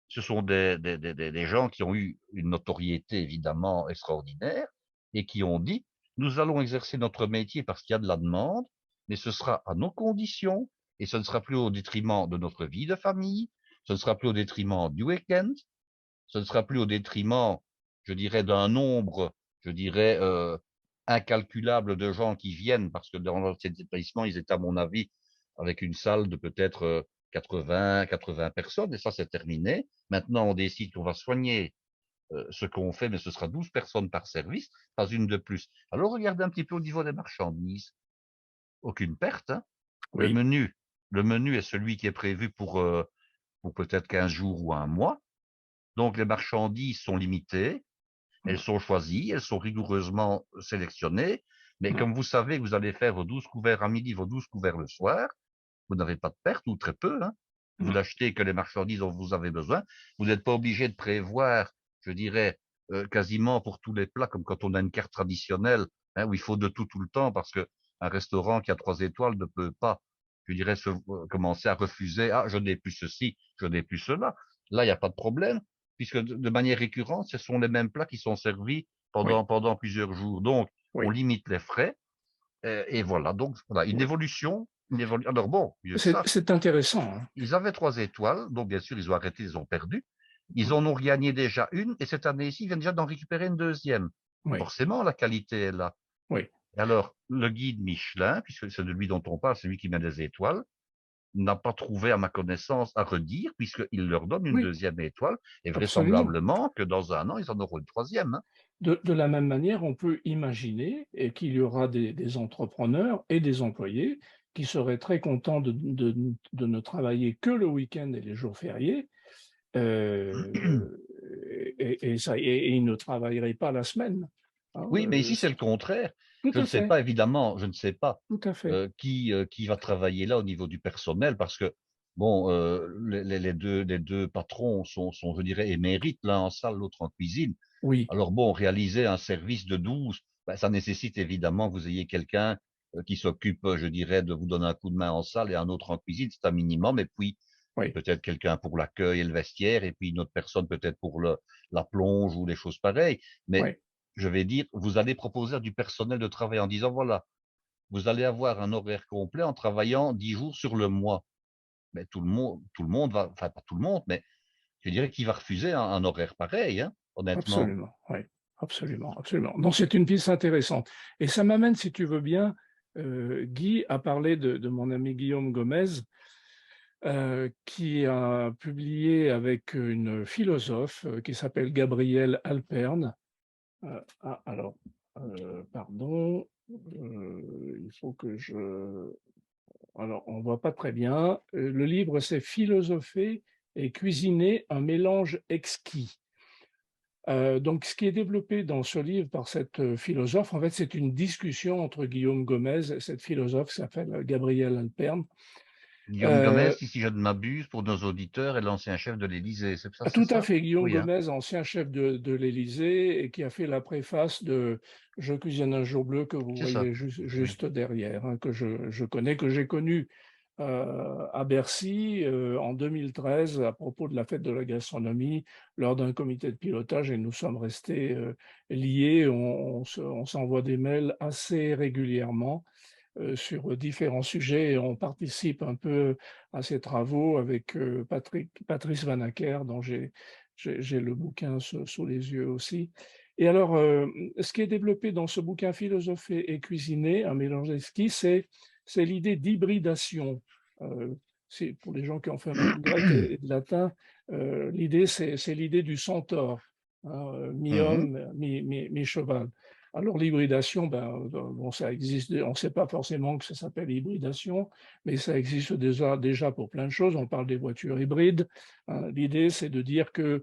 ce sont des gens qui ont eu une notoriété évidemment extraordinaire et qui ont dit, nous allons exercer notre métier parce qu'il y a de la demande, mais ce sera à nos conditions et ce ne sera plus au détriment de notre vie de famille, ce ne sera plus au détriment du week-end, ce ne sera plus au détriment, je dirais, d'un nombre, je dirais, incalculable de gens qui viennent, parce que dans l'ancien établissement, ils étaient, à mon avis, avec une salle de peut-être 80 personnes, et ça, c'est terminé. Maintenant, on décide qu'on va soigner ce qu'on fait, mais ce sera 12 personnes par service, pas une de plus. Alors, regardez un petit peu au niveau des marchandises. Aucune perte, hein. Le Oui. menu, le menu est celui qui est prévu pour peut-être 15 jours ou un mois. Donc, les marchandises sont limitées, elles Mm. sont choisies, elles sont rigoureusement sélectionnées. Mais Mm. comme vous savez que vous allez faire vos 12 couverts à midi, vos 12 couverts le soir, vous n'avez pas de perte ou très peu, hein. Vous Mm. n'achetez que les marchandises dont vous avez besoin. Vous n'êtes pas obligé de prévoir, je dirais, quasiment pour tous les plats, comme quand on a une carte traditionnelle, hein, où il faut de tout le temps, parce que un restaurant qui a 3 étoiles ne peut pas, je dirais, commencer à refuser, ah, je n'ai plus ceci, je n'ai plus cela. Là, il n'y a pas de problème, puisque de manière récurrente, ce sont les mêmes plats qui sont servis Oui, pendant plusieurs jours. Donc, on oui. limite les frais, et voilà. Donc, voilà, une Oui. évolution, Alors bon, mieux que ça, C'est intéressant, hein. ils avaient 3 étoiles, donc bien sûr, ils ont arrêté, ils ont perdu. Ils en ont gagné déjà une, et cette année-ci, ils viennent déjà d'en récupérer une deuxième. Oui, Forcément, la qualité est là. oui, Et alors, le guide Michelin, puisque c'est de lui dont on parle, c'est lui qui met des étoiles, n'a pas trouvé, à ma connaissance, à redire, puisqu'il leur donne une oui, deuxième étoile, et absolument. vraisemblablement que dans un an, ils en auront une troisième, hein. De la même manière, on peut imaginer qu'il y aura des entrepreneurs et des employés qui seraient très contents de ne travailler que le week-end et les jours fériés, euh, et ils ne travailleraient pas la semaine, hein, Oui, mais ici, c'est le contraire. tout Je ne à sais fait, pas, évidemment, je ne sais pas tout à fait. qui va travailler là au niveau du personnel, parce que, bon, les deux patrons sont, je dirais, émérites, l'un en salle, l'autre en cuisine. Oui, Alors bon, réaliser un service de 12, ben, ça nécessite évidemment que vous ayez quelqu'un qui s'occupe, je dirais, de vous donner un coup de main en salle et un autre en cuisine, c'est un minimum, et puis oui, peut-être quelqu'un pour l'accueil et le vestiaire, et puis une autre personne peut-être pour la plonge ou des choses pareilles. Mais oui, je vais dire, vous allez proposer à du personnel de travail en disant, voilà, vous allez avoir un horaire complet en travaillant 10 jours sur le mois. Mais tout le monde va, enfin pas tout le monde, mais je dirais qu'il va refuser un horaire pareil, hein, honnêtement. absolument, oui, absolument, absolument. Donc c'est une piste intéressante. Et ça m'amène, si tu veux bien, Guy, à parler de mon ami Guillaume Gomez, qui a publié avec une philosophe qui s'appelle Gabrielle Alperne. Alors, pardon, il faut que je... Alors, on ne voit pas très bien. Le livre, c'est Philosopher et cuisiner un mélange exquis. Donc, ce qui est développé dans ce livre par cette philosophe, en fait, c'est une discussion entre Guillaume Gomez et cette philosophe qui s'appelle Gabrielle Alperne. Guillaume Gomez, Euh, si je ne m'abuse, pour nos auditeurs, est l'ancien chef de l'Élysée. C'est ça, c'est Tout à ça? fait, Guillaume Oui, hein. Gomez, ancien chef de l'Élysée et qui a fait la préface de Je cuisine un jour bleu que vous C'est ça. voyez Oui. juste derrière, hein, que je connais, que j'ai connu à Bercy en 2013 à propos de la fête de la gastronomie lors d'un comité de pilotage et nous sommes restés liés, on s'envoie des mails assez régulièrement sur différents sujets et on participe un peu à ces travaux avec, Patrice Van Acker dont j'ai le bouquin sous les yeux aussi. Et alors, ce qui est développé dans ce bouquin «Philosopher et cuisiner, un mélange exquis», c'est l'idée d'hybridation. C'est pour les gens qui ont fait un peu de grec et de latin, l'idée c'est l'idée du centaure, hein, Mhm. mi-homme, mi-cheval. Alors l'hybridation, bon, ça existe, on ne sait pas forcément que ça s'appelle hybridation, mais ça existe déjà pour plein de choses. On parle des voitures hybrides, hein. L'idée, c'est de dire que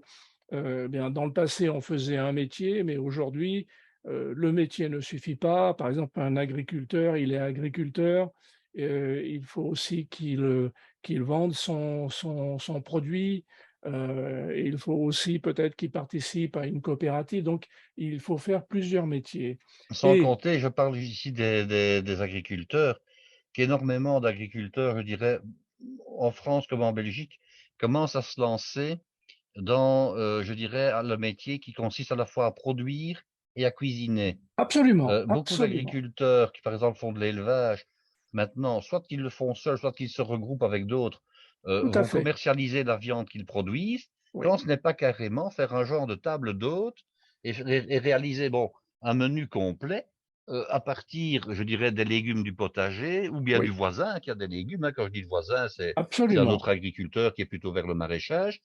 bien, dans le passé, on faisait un métier, mais aujourd'hui, le métier ne suffit pas. Par exemple, un agriculteur, il est agriculteur, il faut aussi qu'il vende son produit, et il faut aussi peut-être qu'il participe à une coopérative. Donc, il faut faire plusieurs métiers. Sans Et compter, je parle ici des agriculteurs, qu'énormément d'agriculteurs, je dirais, en France comme en Belgique, commencent à se lancer dans, je dirais, le métier qui consiste à la fois à produire et à cuisiner. absolument, Beaucoup absolument, d'agriculteurs qui, par exemple, font de l'élevage, maintenant, soit qu'ils le font seuls, soit qu'ils se regroupent avec d'autres, tout à vont fait, commercialiser la viande qu'ils produisent, oui, quand ce n'est pas carrément faire un genre de table d'hôte et réaliser, bon, un menu complet, à partir, je dirais, des légumes du potager ou bien du oui, voisin qui a des légumes, hein. Quand je dis le voisin, c'est un absolument, autre agriculteur qui est plutôt vers le maraîchage.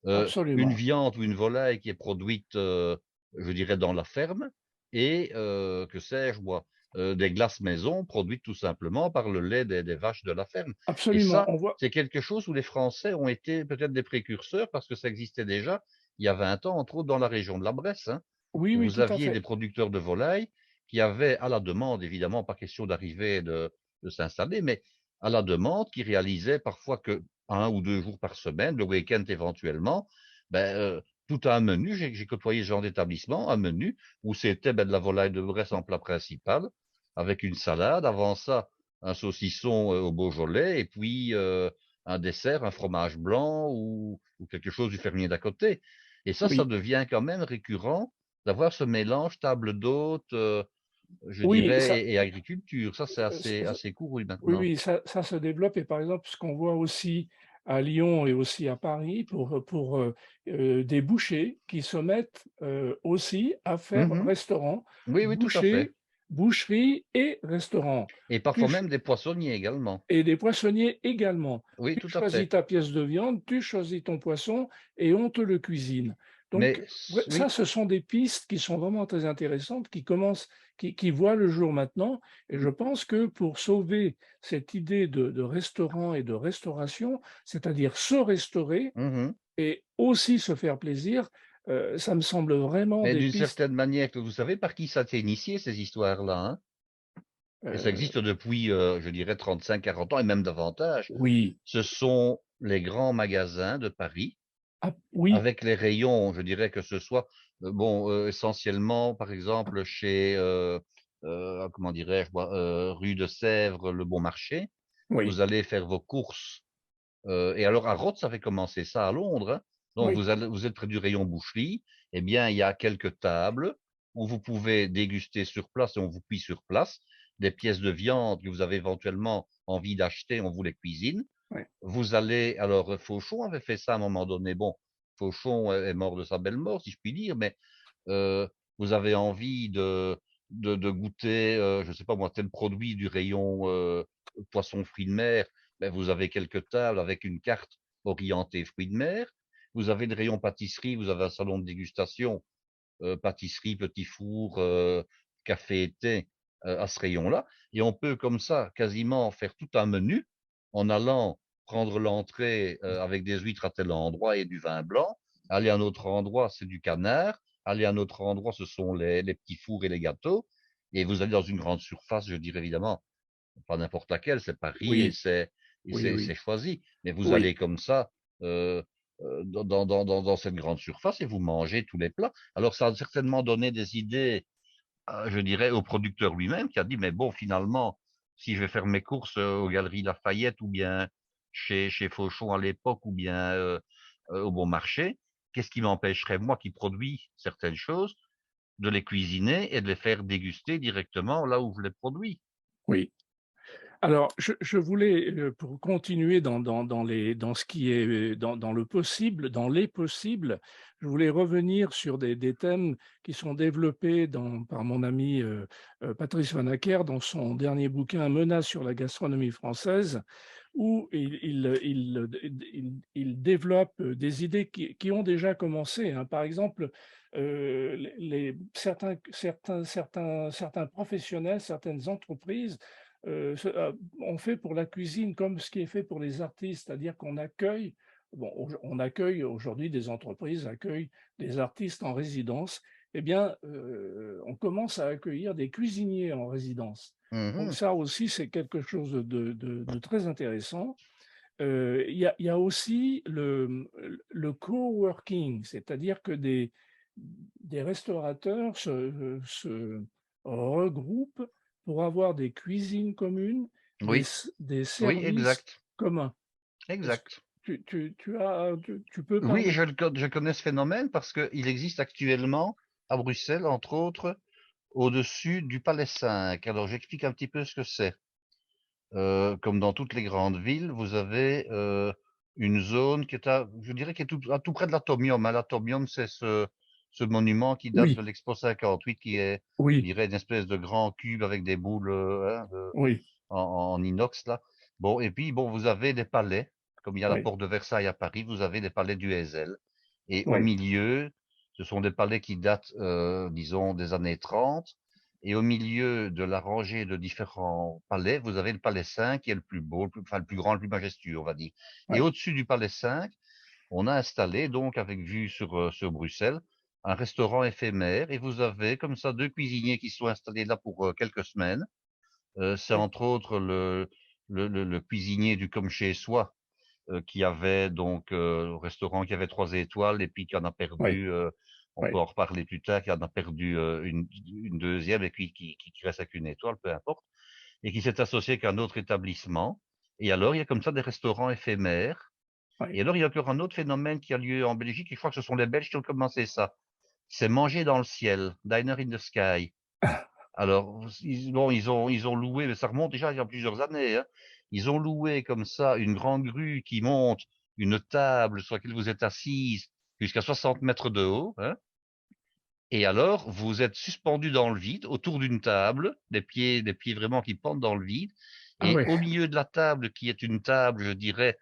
Une absolument. viande ou une volaille qui est produite, je dirais, dans la ferme et que sais-je moi, des glaces maison produites tout simplement par le lait des vaches de la ferme. Et Absolument, ça, on voit, c'est quelque chose où les Français ont été peut-être des précurseurs parce que ça existait déjà il y a 20 ans, entre autres dans la région de la Bresse, hein, oui, où oui, vous tout à aviez des fait. producteurs de volailles qui avaient, à la demande évidemment, pas question d'arriver de s'installer, mais à la demande, qui réalisaient parfois que 1 ou 2 jours par semaine, le week-end éventuellement, ben, tout un menu. J'ai côtoyé ce genre d'établissement, un menu où c'était, ben, de la volaille de Bresse en plat principal, avec une salade, avant ça, un saucisson, au Beaujolais et puis, un dessert, un fromage blanc ou quelque chose du fermier d'à côté. Et ça Oui, devient quand même récurrent d'avoir ce mélange table d'hôte, je oui, dirais et agriculture. Ça, c'est ça- assez courant oui, maintenant. oui, ça se développe et par exemple, ce qu'on voit aussi à Lyon et aussi à Paris des bouchers qui se mettent aussi à faire Mmh. restaurant, Oui, oui, tout à fait. boucher, boucherie et restaurant. Et parfois Tu même des poissonniers également. Et des poissonniers également. Oui, Tu tout à choisis fait. ta pièce de viande, tu choisis ton poisson et on te le cuisine. Mais Donc, ça, oui. ce sont des pistes qui sont vraiment très intéressantes, qui voient le jour maintenant. Et je pense que pour sauver cette idée de restaurant et de restauration, c'est-à-dire se restaurer Mmh. et aussi se faire plaisir, ça me semble vraiment Mais des d'une pistes. certaine manière, que vous savez par qui ça s'est initié ces histoires-là, hein? Et ça euh, existe depuis, je dirais 35, 40 ans et même davantage. oui, Ce sont les grands magasins de Paris oui, avec les rayons, je dirais que ce soit, bon, essentiellement, par exemple, chez, comment dirais-je moi? Rue de Sèvres, Le Bon Marché. oui, Vous allez faire vos courses, et alors à Rhodes, ça avait commencé ça à Londres, hein. Donc oui, vous êtes près du rayon boucherie, eh bien, il y a quelques tables où vous pouvez déguster sur place et on vous cuit sur place. Des pièces de viande que vous avez éventuellement envie d'acheter, on vous les cuisine. oui, Vous allez alors, Fauchon avait fait ça à un moment donné. Bon, Fauchon est mort de sa belle mort, si je puis dire, mais heu, vous avez envie de goûter, je sais pas moi, tel produit du rayon, poissons, fruits de mer, ben vous avez quelques tables avec une carte orientée fruits de mer. Vous avez le rayon pâtisserie, vous avez un salon de dégustation, pâtisserie, petits fours, café et thé, à ce rayon-là et on peut comme ça quasiment faire tout un menu en allant prendre l'entrée, avec des huîtres à tel endroit et du vin blanc, aller à un autre endroit, c'est du canard, aller à un autre endroit, ce sont les petits fours et les gâteaux et vous allez dans une grande surface, je dirais évidemment, pas n'importe laquelle, c'est Paris et oui, c'est oui, c'est oui, choisi. Mais vous allez oui. comme ça, heu dans cette grande surface et vous mangez tous les plats. Alors ça a certainement donné des idées, je dirais au producteur lui-même qui a dit: «Mais bon, finalement, si je vais faire mes courses, aux Galeries Lafayette ou bien chez Fauchon à l'époque ou bien, au Bon Marché, qu'est-ce qui m'empêcherait, moi qui produis certaines choses, de les cuisiner et de les faire déguster directement là où je les produis?» Oui. Alors, je voulais, pour continuer dans ce qui est, dans le possible, dans les possibles, je voulais revenir sur des thèmes qui sont développés par mon ami, Patrice Van Acker dans son dernier bouquin «Menaces sur la gastronomie française», où il développe, des idées qui ont déjà commencé, hein. Par exemple, certains professionnels, certaines entreprises on fait pour la cuisine comme ce qui est fait pour les artistes, c'est-à-dire qu'on accueille, bon, on accueille aujourd'hui, des entreprises accueillent des artistes en résidence. Eh bien, on commence à accueillir des cuisiniers en résidence. Donc Mhm. ça aussi, c'est quelque chose de très intéressant. Il y a aussi le coworking, c'est-à-dire que des restaurateurs se regroupent pour avoir des cuisines communes, Oui, des oui, services exact, communs. Est-ce que exact. tu peux Oui, parler? je connais ce phénomène parce qu'il existe actuellement à Bruxelles, entre autres, au-dessus du Palais 5. Alors, j'explique un petit peu ce que c'est. Comme dans toutes les grandes villes, vous avez une zone qui est je dirais, qui est à tout près de l'Atomium, hein. L'Atomium, c'est ce monument qui date de Oui, l'Expo 58, qui est, je oui, dirais, une espèce de grand cube avec des boules hein, oui, en inox là. Bon, et puis bon, vous avez des palais, comme il y a la oui, porte de Versailles à Paris, vous avez des palais du Heysel. Et au oui, milieu, ce sont des palais qui datent, disons, des années 30. Et au milieu de la rangée de différents palais, vous avez le palais 5 qui est le plus beau, enfin le plus grand, le plus majestueux, on va dire. Et oui, au-dessus du palais 5, on a installé, donc avec vue sur Bruxelles, un restaurant éphémère. Et vous avez comme ça deux cuisiniers qui sont installés là pour quelques semaines. C'est oui, entre autres le cuisinier du Comme chez soi, qui avait donc au restaurant qui avait 3 étoiles et puis qui en a oui, perdu, on peut oui, en reparler plus tard, qui en a perdu une deuxième et puis qui reste avec une étoile, peu importe, et qui s'est associé avec un autre établissement. Et alors, il y a comme ça des restaurants éphémères. Et oui. alors, il y a encore un autre phénomène qui a lieu en Belgique, et je crois que ce sont les Belges qui ont commencé ça. C'est manger dans le ciel, diner in the sky. Alors, bon, ils ont loué, mais ça remonte déjà il y a plusieurs années, hein. Ils ont loué comme ça une grande grue qui monte une table sur laquelle vous êtes assise jusqu'à 60 mètres de haut, hein. Et alors, vous êtes suspendu dans le vide autour d'une table, les pieds vraiment qui pendent dans le vide. Ah Et oui, au milieu de la table, qui est une table, je dirais,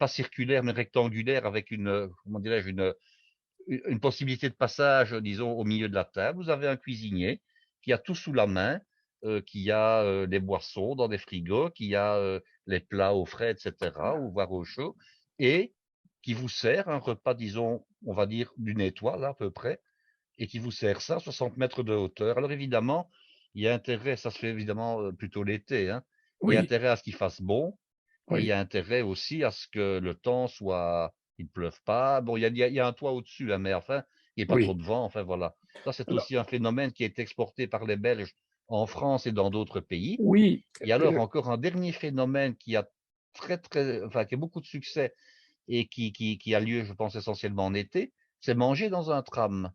pas circulaire, mais rectangulaire, avec comment dirais-je, une possibilité de passage, disons, au milieu de la table. Vous avez un cuisinier qui a tout sous la main, qui a des boissons dans des frigos, qui a les plats au frais, etc., ou voire au chaud, et qui vous sert un repas, disons, on va dire d'une étoile à peu près, et qui vous sert ça à 60 mètres de hauteur. Alors évidemment, il y a intérêt, ça se fait évidemment plutôt l'été, hein, il y a oui, intérêt à ce qu'il fasse bon, et il y oui, a intérêt aussi à ce que le temps soit, il ne pleuve pas. Bon, il y a un toit au-dessus, hein, mais enfin, il n'y ait pas trop oui. de vent. Enfin, voilà. Ça, c'est Alors, aussi un phénomène qui est exporté par les Belges en France et dans d'autres pays. oui, Et alors, encore un dernier phénomène qui a enfin, qui a beaucoup de succès et qui a lieu, je pense, essentiellement en été, c'est manger dans un tram.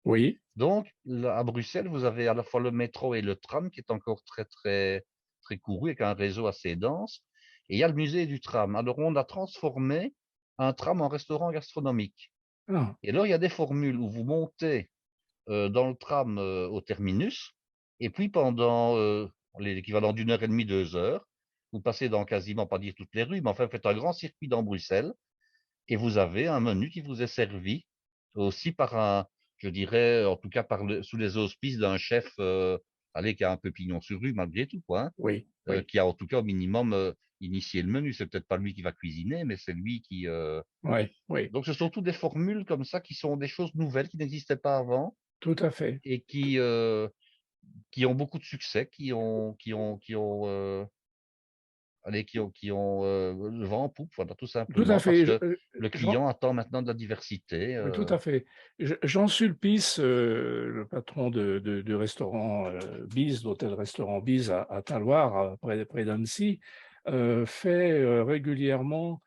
oui, Donc, là, à Bruxelles, vous avez à la fois le métro et le tram qui est encore très, très, très couru avec un réseau assez dense. Et il y a le musée du tram. Alors, on a transformé un tram en restaurant gastronomique. ah, Et alors, il y a des formules où vous montez dans le tram au terminus, et puis pendant l'équivalent d'une heure et demie, 2 heures, vous passez dans quasiment, pas dire toutes les rues, mais enfin, vous faites un grand circuit dans Bruxelles, et vous avez un menu qui vous est servi aussi par je dirais, en tout cas sous les auspices d'un chef, allez, qui a un peu pignon sur rue malgré tout, quoi, hein, oui, oui, qui a en tout cas au minimum initié le menu. C'est peut-être pas lui qui va cuisiner, mais c'est lui qui. oui, oui, Donc ce sont toutes des formules comme ça qui sont des choses nouvelles qui n'existaient pas avant tout à fait. et qui ont beaucoup de succès, qui ont allez, qui ont le vent en poupe, voilà, tout Tout à simplement parce fait. que le client attend maintenant de la diversité. Tout à fait. Jean Sulpice, le patron du restaurant Bise, l'hôtel-restaurant Bise à Talloires, près d'Annecy, fait régulièrement,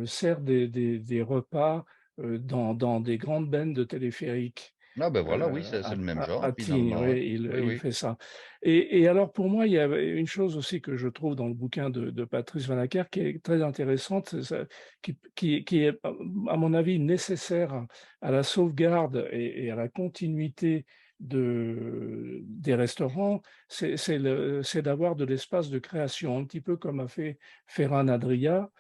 sert des repas dans des grandes bennes de téléphérique. Ah ben voilà, oui, c'est le même À genre Tignes, finalement, oui. oui, Oui, il oui. fait ça. Et alors pour moi, il y avait une chose aussi que je trouve dans le bouquin de Patrice Vanacker qui est très intéressante, c'est ça, qui est, à mon avis, nécessaire à la sauvegarde et à la continuité des restaurants, c'est d'avoir de l'espace de création, un petit peu comme a fait Ferran Adria.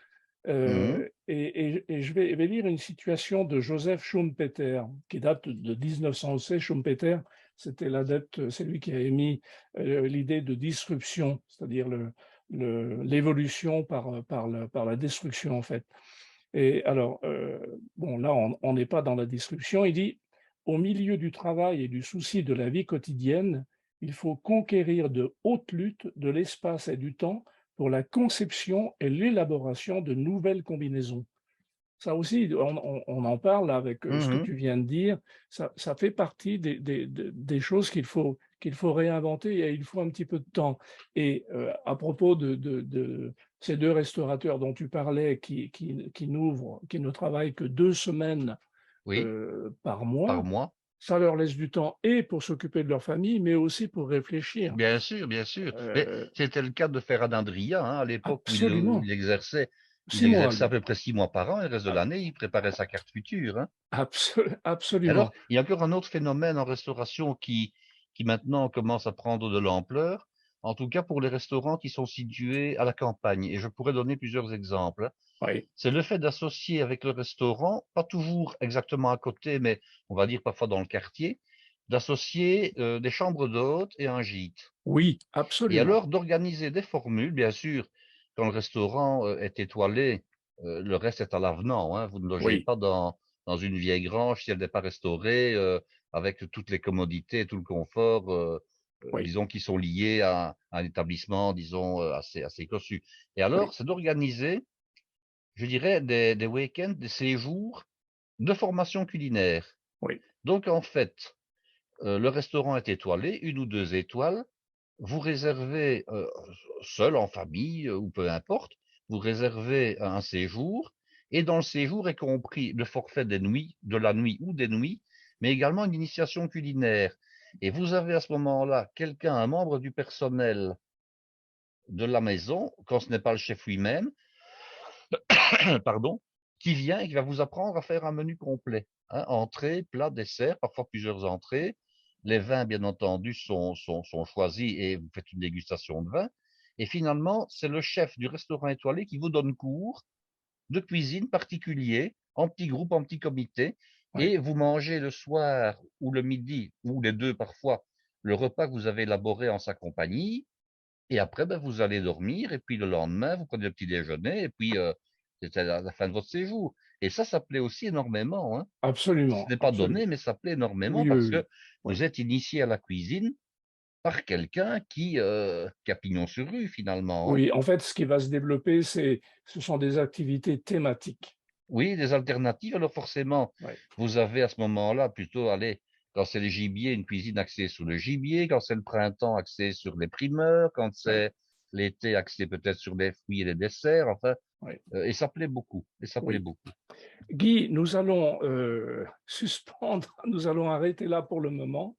Mmh. Et je vais lire une situation de Joseph Schumpeter, qui date de 1916. Schumpeter, c'était l'adepte, c'est lui qui a émis l'idée de disruption, c'est-à-dire l'évolution par la destruction, en fait. Et alors, bon, là, on n'est pas dans la destruction. Il dit, au milieu du travail et du souci de la vie quotidienne, il faut conquérir de hautes luttes de l'espace et du temps pour la conception et l'élaboration de nouvelles combinaisons. Ça aussi, on en parle avec ce que Mmh. tu viens de dire. Ça fait partie des choses qu'il faut réinventer et il faut un petit peu de temps. Et à propos de ces deux restaurateurs dont tu parlais qui ne travaillent que 2 semaines Oui, par par mois, mois. ça leur laisse du temps et pour s'occuper de leur famille, mais aussi pour réfléchir. Bien sûr, bien sûr. Mais Euh, c'était le cas de Ferhat Andria, hein, à l'époque où Absolument. il 6 mois, exerçait à lui. peu près 6 mois par an et le reste de l'année, il préparait sa carte future, hein. Et alors, Absolument. il y a encore un autre phénomène en restauration qui maintenant commence à prendre de l'ampleur, en tout cas pour les restaurants qui sont situés à la campagne. Et je pourrais donner plusieurs exemples, hein. Oui, C'est le fait d'associer avec le restaurant, pas toujours exactement à côté, mais on va dire parfois dans le quartier, d'associer des chambres d'hôtes et un gîte. oui, Et absolument. alors d'organiser des formules, bien sûr, quand le restaurant est étoilé, le reste est à l'avenant, hein. Vous ne logez Oui, pas dans une vieille grange si elle n'est pas restaurée, avec toutes les commodités et tout le confort, oui, disons, qui sont liés à un établissement, disons, assez cossu. Et oui, alors, c'est d'organiser, je dirais, des week-ends, des séjours de formation culinaire. oui, Donc, en fait, le restaurant est étoilé, 1 ou 2 étoiles. Vous réservez, seul, en famille, ou peu importe, vous réservez un séjour et dans le séjour est compris le forfait des nuits, de la nuit ou des nuits, mais également une initiation culinaire. Et vous avez à ce moment-là quelqu'un, un membre du personnel de la maison, quand ce n'est pas le chef lui-même, pardon, qui vient et qui va vous apprendre à faire un menu complet, hein, entrée, plat, dessert, parfois plusieurs entrées. Les vins, bien entendu, sont choisis et vous faites une dégustation de vin. Et finalement, c'est le chef du restaurant étoilé qui vous donne cours de cuisine particulier, en petit groupe, en petit comité, oui, et vous mangez le soir ou le midi, ou les deux parfois, le repas que vous avez élaboré en sa compagnie, et après, ben, vous allez dormir et puis le lendemain, vous prenez le petit déjeuner et puis, c'est à la fin de votre séjour. Et ça plaît aussi énormément, hein. Ce absolument, n'est pas donné, absolument. mais ça plaît énormément Oui, oui, parce oui. que Oui, vous êtes initié à la cuisine par quelqu'un qui a pignon sur rue finalement, hein. oui, en fait, ce qui va se développer, ce sont des activités thématiques. Oui, des alternatives. Alors forcément, Oui, vous avez à ce moment-là plutôt, allez, quand c'est le gibier, une cuisine axée sur le gibier, quand c'est le printemps, axée sur les primeurs, quand oui, c'est l'été, axée peut-être sur les fruits et les desserts, enfin. oui, Et ça plaît beaucoup, et ça plaît oui. beaucoup. Guy, nous allons suspendre, nous allons arrêter là pour le moment,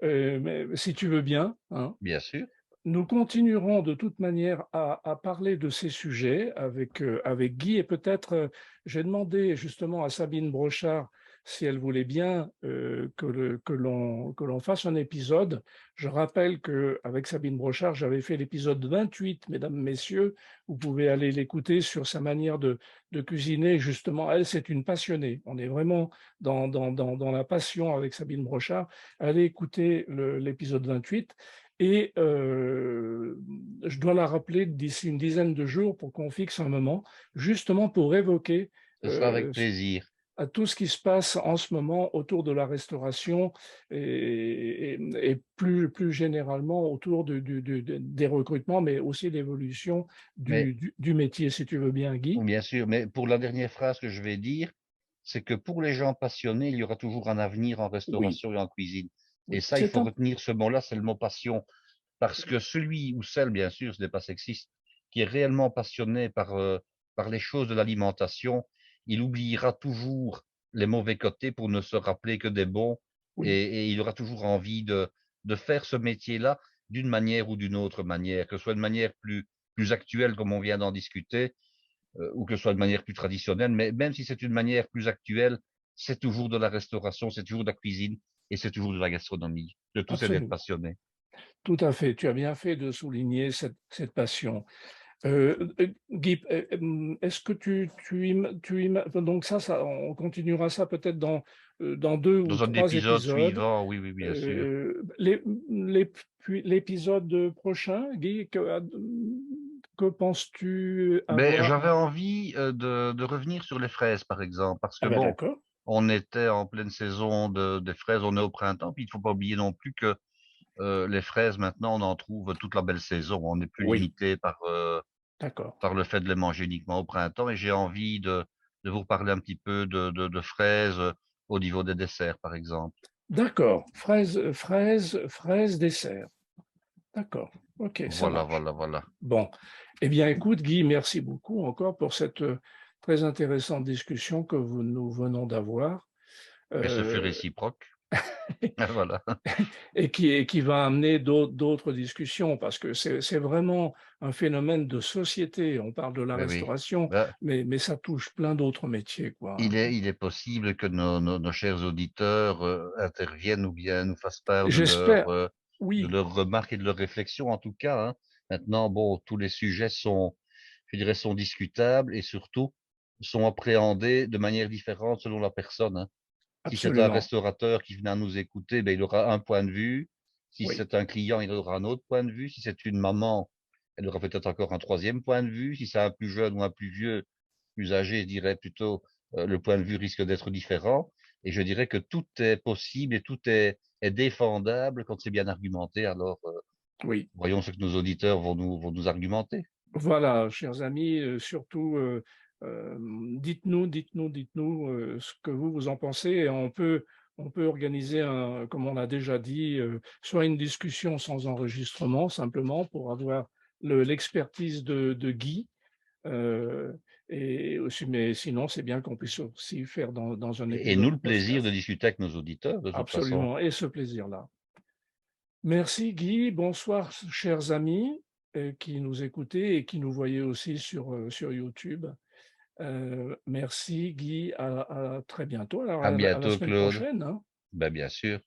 mais si tu veux bien, hein. Bien sûr. Nous continuerons de toute manière à parler de ces sujets avec Guy et peut-être j'ai demandé justement à Sabine Brochard si elle voulait bien que l'on fasse un épisode. Je rappelle qu'avec Sabine Brochard, j'avais fait l'épisode 28, mesdames, messieurs. Vous pouvez aller l'écouter sur sa manière de cuisiner. Justement, elle, c'est une passionnée. On est vraiment dans la passion avec Sabine Brochard. Allez écouter l'épisode 28. Et je dois la rappeler d'ici une dizaine de jours pour qu'on fixe un moment, justement pour évoquer Ce sera avec euh, plaisir. à tout ce qui se passe en ce moment autour de la restauration et plus généralement autour des recrutements, mais aussi l'évolution Mais, du métier, si tu veux bien, Guy. bien sûr, mais pour la dernière phrase que je vais dire, c'est que pour les gens passionnés, il y aura toujours un avenir en Oui, restauration et en cuisine. Et oui, ça, il faut retenir ce mot-là, c'est le mot passion. Parce que celui ou celle, bien sûr, ce n'est pas sexiste, qui est réellement passionné par les choses de l'alimentation, il oubliera toujours les mauvais côtés pour ne se rappeler que des bons. oui, et il aura toujours envie de faire ce métier-là d'une manière ou d'une autre manière, que ce soit de manière plus actuelle comme on vient d'en discuter, ou que ce soit de manière plus traditionnelle. Mais même si c'est une manière plus actuelle, c'est toujours de la restauration, c'est toujours de la cuisine et c'est toujours de la gastronomie. Le tout, c'est d'être absolument. passionné. Tout à fait. Tu as bien fait de souligner cette passion. Guy, est-ce que donc ça, on continuera ça peut-être dans 2 ou Dans un 3 épisode épisodes. suivant, oui, oui, bien sûr. L'épisode prochain, Guy, que penses-tu Mais avoir? j'avais envie, de revenir sur les fraises, par exemple, parce Ah que ben bon, d'accord, on était en pleine saison des fraises, on est au printemps, puis il ne faut pas oublier non plus que, les fraises maintenant, on en trouve toute la belle saison. On n'est plus oui, limité d'accord. par le fait de les manger uniquement au printemps et j'ai envie de vous parler un petit peu de fraises, au niveau des desserts, par exemple. D'accord, fraises dessert. D'accord, OK, ça Voilà, marche. voilà, voilà. Bon, eh bien, écoute, Guy, merci beaucoup encore pour cette très intéressante discussion que nous venons d'avoir Mais ce fut euh, réciproque. Voilà. et qui va amener d'autres discussions parce que c'est vraiment un phénomène de société. On parle de la Oui, oui. restauration, Bah, mais ça touche plein d'autres métiers, quoi, hein. il est possible que nos chers auditeurs, interviennent ou bien nous fassent part J'espère, de oui, leurs remarques et de leurs réflexions en tout cas, hein. Maintenant, bon, tous les sujets sont, je dirais, sont discutables et surtout sont appréhendés de manière différente selon la personne, hein. Si c'est un absolument. restaurateur qui vient nous écouter, ben, il aura un point de vue. Si Oui, c'est un client, il aura un autre point de vue. Si c'est une maman, elle aura peut-être encore un troisième point de vue. Si c'est un plus jeune ou un plus vieux, plus âgé, je dirais plutôt, le point de vue risque d'être différent. Et je dirais que tout est possible et tout est défendable quand c'est bien argumenté. Alors, oui. voyons ce que nos auditeurs vont nous argumenter. Voilà, chers amis, surtout, dites-nous, ce que vous en pensez et on peut organiser comme on l'a déjà dit, soit une discussion sans enregistrement simplement pour avoir l'expertise de Guy, heu et aussi mais sinon c'est bien qu'on puisse aussi faire dans un Et nous, épisode le plaisir de podcast. discuter avec nos auditeurs, de toute façon. Absolument et ce plaisir-là. Merci Guy, bonsoir chers amis qui nous écoutez et qui nous voyez aussi sur YouTube. Merci Guy, à très bientôt, alors À à la bientôt, semaine Claude. prochaine, hein. Ben, bien sûr.